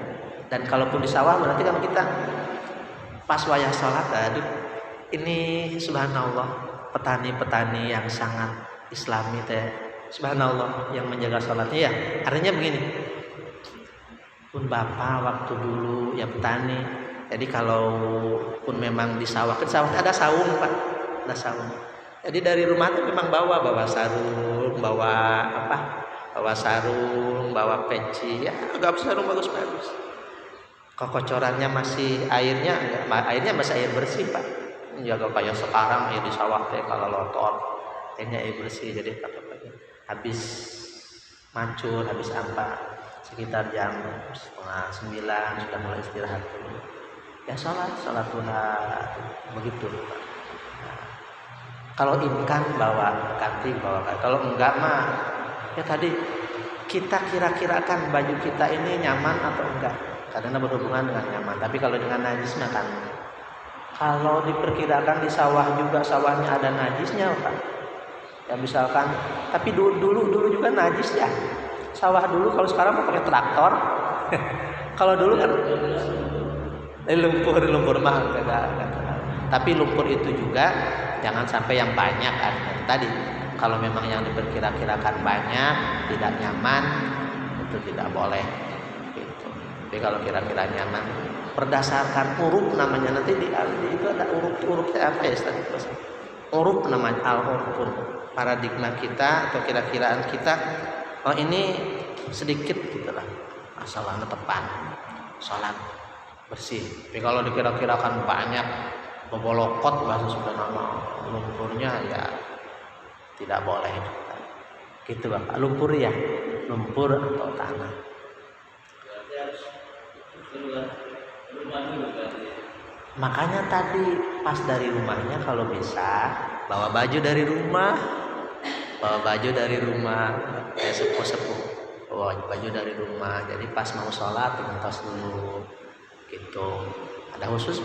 Dan kalaupun di sawah berarti kalau kita pas wayah sholat tadi. Ini subhanallah petani-petani yang sangat islami teh subhanallah yang menjaga sholatnya ya. Artinya begini, pun bapak waktu dulu ya petani, jadi kalau pun memang di sawah, kan sawah ada saung pak, ada saung. Jadi dari rumah itu memang bawa sarung, bawa sarung, bawa peci, ya agak sarung bagus-bagus. Kekocorannya masih airnya masih air bersih pak. Jaga kayak sekarang ya di sawah teh kalau lotor airnya air bersih, jadi pakai habis mancur habis apa sekitar jam 8:30 sudah mulai istirahat dulu ya sholat duha begitu. Nah, kalau ikan bawa kanting kalau enggak mah ya tadi kita kira-kirakan baju kita ini nyaman atau enggak karena berhubungan dengan nyaman. Tapi kalau dengan najis mah kan kalau diperkirakan di sawah juga sawahnya ada najisnya Pak. Ya misalkan, tapi dulu juga najis ya. Sawah dulu kalau sekarang mau pakai traktor. Kalau dulu kan lumpur mah enggak. Tapi lumpur itu juga jangan sampai yang banyak artinya tadi. Kalau memang yang diperkirakan banyak, tidak nyaman, itu tidak boleh. Gitu. Tapi kalau kira-kira nyaman berdasarkan uruf namanya nanti itu ada urufnya apa ya Ustaz? Uruf namanya al-urfun, paradigma kita atau kira-kiraan kita. Oh ini sedikit gitulah masalahnya tepan sholat bersih. Tapi kalau dikira-kirakan banyak bebolokot bahasa sudah nama lumpurnya ya tidak boleh. Gitu Bapak. Lumpur ya, lumpur atau tanah. Makanya tadi pas dari rumahnya kalau bisa bawa baju dari rumah kayak sepuh bawa baju dari rumah, jadi pas mau sholat dengan tas dulu gitu. Ada khusus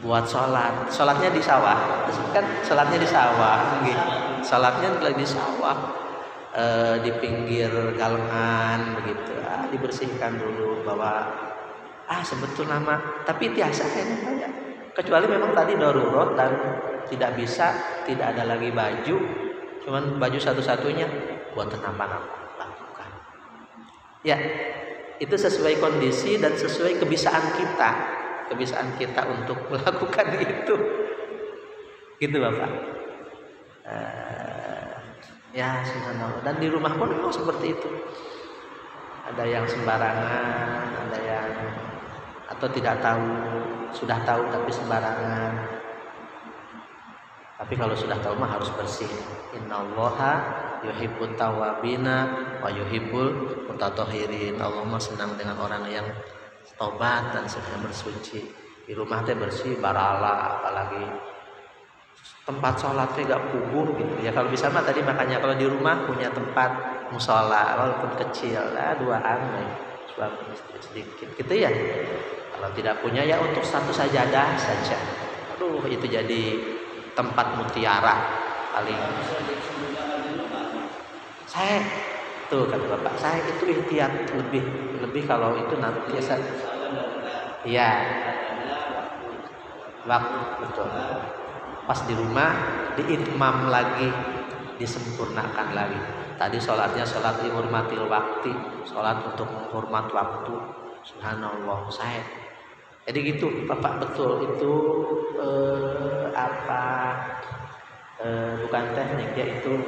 buat sholatnya di sawah kan, sholatnya di sawah gitu. Sholatnya lagi di sawah di pinggir galengan begitu, dibersihkan dulu bawa sebetulnya nama, tapi biasa kayaknya kecuali memang tadi darurat dan tidak bisa, tidak ada lagi baju, cuman baju satu-satunya buat kenapa-napa lakukan. Ya, itu sesuai kondisi dan sesuai kebiasaan kita untuk melakukan itu. Gitu Bapak. Ya subhanallah. Dan di rumah pun memang seperti itu. Ada yang sembarangan, ada yang atau tidak tahu, sudah tahu tapi sembarangan. Tapi kalau sudah tahu mah harus bersih. Innallaha yuhibbut tawwabina wa yuhibbul mutatahhirin. Allah mah senang dengan orang yang tobat dan sedang bersuci. Di rumah teh bersih barala, apalagi tempat sholat teh gak kubur gitu. Ya kalau bisa mah tadi makanya kalau di rumah punya tempat mushola walaupun kecil, duaan suami istri sedikit gitu ya. Kalau tidak punya ya untuk satu sajadah saja. Aduh itu jadi tempat mutiara paling. Saya tuh kata Bapak, saya itu ikhtiar lebih kalau itu nanti biasa. Iya. Waktu betul. Pas di rumah diitmam lagi, disempurnakan lagi. Tadi sholatnya sholat dihormatil waktu, sholat untuk menghormat waktu. Subhanallah, saya. Jadi gitu, Bapak, betul itu bukan teknik, yaitu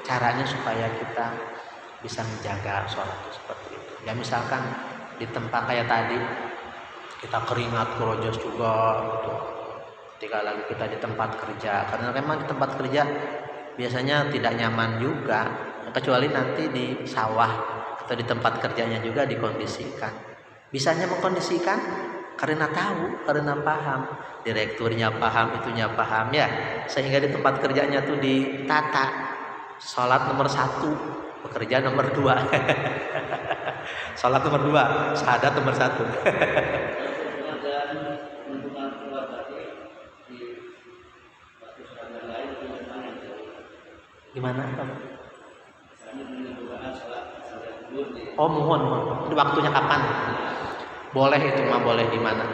caranya supaya kita bisa menjaga sholat itu seperti itu. Ya misalkan di tempat kayak tadi kita keringat kerojos juga gitu. Ketika lagi kita di tempat kerja, karena memang di tempat kerja biasanya tidak nyaman juga, kecuali nanti di sawah atau di tempat kerjanya juga dikondisikan. Bisanya mengkondisikan karena tahu, karena paham, direkturnya paham, itunya paham ya, sehingga di tempat kerjanya tuh ditata. Sholat nomor 1, bekerja nomor 2. Sholat nomor 2, syahadat nomor 1. Gimana? Oh, mohon. Itu waktunya kapan? Boleh itu mah, boleh di mana?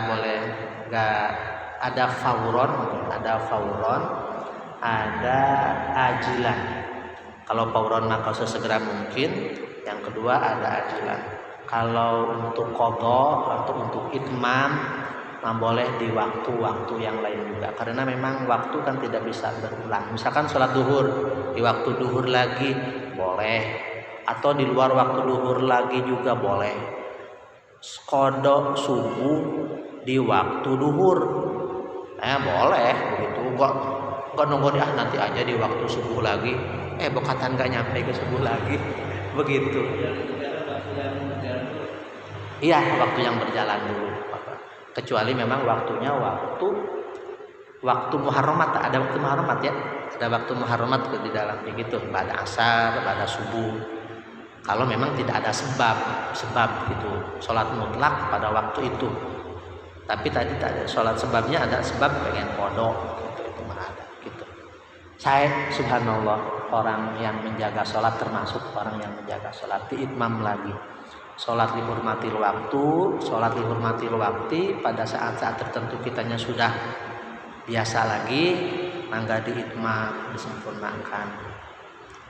Boleh enggak, ada fauron, ada ajilan. Kalau fauron maka sesegera mungkin, yang kedua ada ajilan. Kalau untuk qadha atau untuk itmam boleh di waktu-waktu yang lain juga, karena memang waktu kan tidak bisa berulang. Misalkan sholat duhur di waktu duhur lagi boleh, atau di luar waktu duhur lagi juga boleh. Qadha subuh di waktu duhur boleh begitu, enggak nunggu nanti aja di waktu subuh lagi, bekatan enggak nyampe ke subuh lagi begitu. Iya, waktu yang berjalan dulu, kecuali memang waktunya waktu muharramat. Ada waktu muharramat ya, ada waktu muharramat di dalamnya gitu, pada asar, pada subuh. Kalau memang tidak ada sebab gitu, sholat mutlak pada waktu itu. Tapi tadi tak ada sholat sebabnya, ada sebab pengen kodok gitu, itu mah ada gitu. Saya subhanallah, orang yang menjaga sholat termasuk orang yang menjaga sholat di itmam lagi. Sholat dihormatil waktu, pada saat-saat tertentu kitanya sudah biasa lagi, mangga di itmam, disempurnakan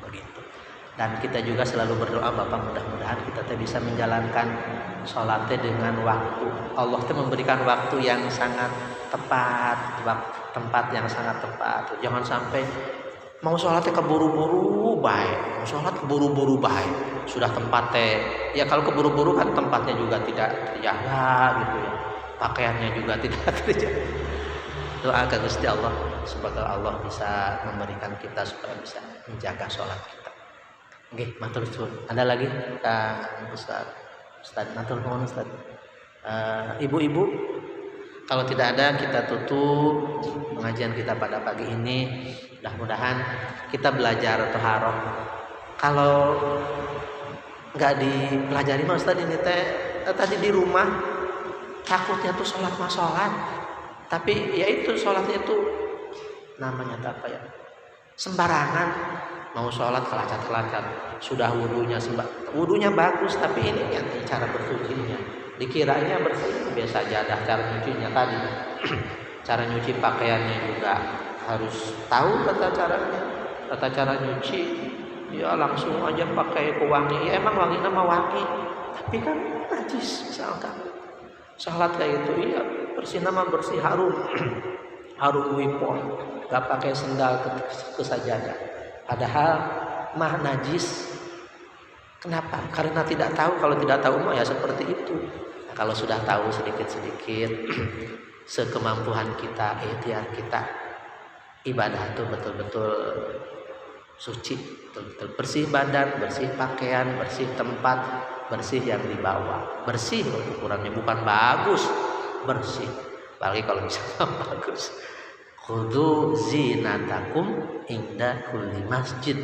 begitu. Dan kita juga selalu berdoa, Bapak, mudah-mudahan kita bisa menjalankan sholatnya dengan waktu. Allah memberikan waktu yang sangat tepat, tempat yang sangat tepat. Jangan sampai mau sholatnya keburu-buru baik, sudah tempatnya ya, kalau keburu-buru kan tempatnya juga tidak terjaga gitu ya, pakaiannya juga tidak terjaga. Doa ke Gusti Allah semoga Allah bisa memberikan kita supaya bisa menjaga sholat kita. Oke, matur suwun. Ada lagi Ustaz matur nuwun Ustaz. Ibu-ibu, kalau tidak ada kita tutup pengajian kita pada pagi ini. Mudah-mudahan kita belajar taharah. Kalau nggak dipelajari mah Ustaz ini tadi di rumah takutnya tuh sholat, tapi ya itu sholatnya itu namanya apa ya, sembarangan. Mau sholat kelacat, sudah wudunya bagus, tapi ini yang cara bersucinya dikiranya bersih, biasa aja. Ada cara nyucinya tadi. Cara nyuci pakaiannya juga harus tahu tata cara nyuci. Ya langsung aja pakai pewangi, ya emang wangi nama wangi, tapi kan najis misalkan. Salat kayak itu ya bersih, nama bersih, harum wipon, gak pakai sendal ke sajadah, padahal mah najis. Kenapa? Karena tidak tahu. Kalau tidak tahu mah ya seperti itu. Nah, kalau sudah tahu sedikit-sedikit sekemampuan kita, ikhtiar kita, ibadah itu betul-betul suci, betul-betul bersih badan, bersih pakaian, bersih tempat, bersih yang dibawa, bersih ukurannya, bukan bagus, bersih. Apalagi kalau misalnya bagus. Khudzu zinatakum inda kulli masjid.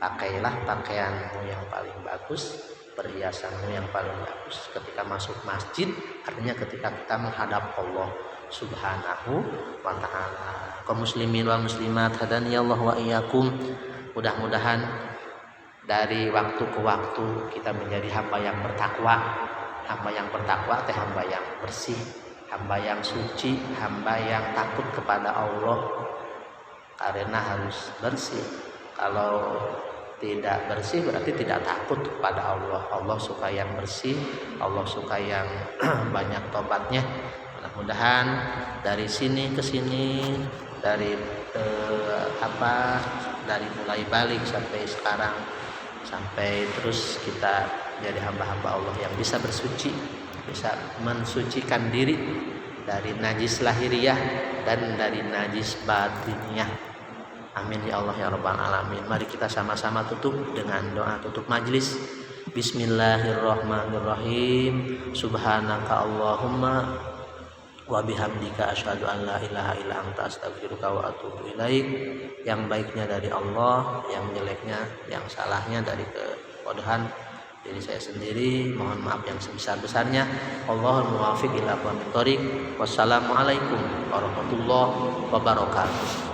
Pakailah pakaianmu yang paling bagus, perhiasanmu yang paling bagus ketika masuk masjid, artinya ketika kita menghadap Allah Subhanahu wa ta'ala. Kaum muslimin wal muslimat hadaniyallah wa iyyakum. Mudah-mudahan dari waktu ke waktu kita menjadi hamba yang bertakwa. Hamba yang bertakwa teh hamba yang bersih, hamba yang suci, hamba yang takut kepada Allah, karena harus bersih. Kalau tidak bersih berarti tidak takut kepada Allah. Allah suka yang bersih, Allah suka yang banyak tobatnya. Mudah-mudahan dari sini ke sini, dari dari mulai balik sampai sekarang, sampai terus kita jadi hamba-hamba Allah yang bisa bersuci, bisa mensucikan diri dari najis lahiriah dan dari najis batiniah. Amin ya Allah ya Rabbal Alamin. Mari kita sama-sama tutup dengan doa tutup majlis. Bismillahirrahmanirrahim. Subhanaka Allahumma wa bihamdika asyhadu an la ilaha illa anta astaghfiruka wa atubu ilaik. Yang baiknya dari Allah, yang jeleknya, yang salahnya dari kebodohan diri saya sendiri. Mohon maaf yang sebesar-besarnya. Allahul muwaffiq ila aqwamit thoriq. Wassalamualaikum warahmatullahi wabarakatuh.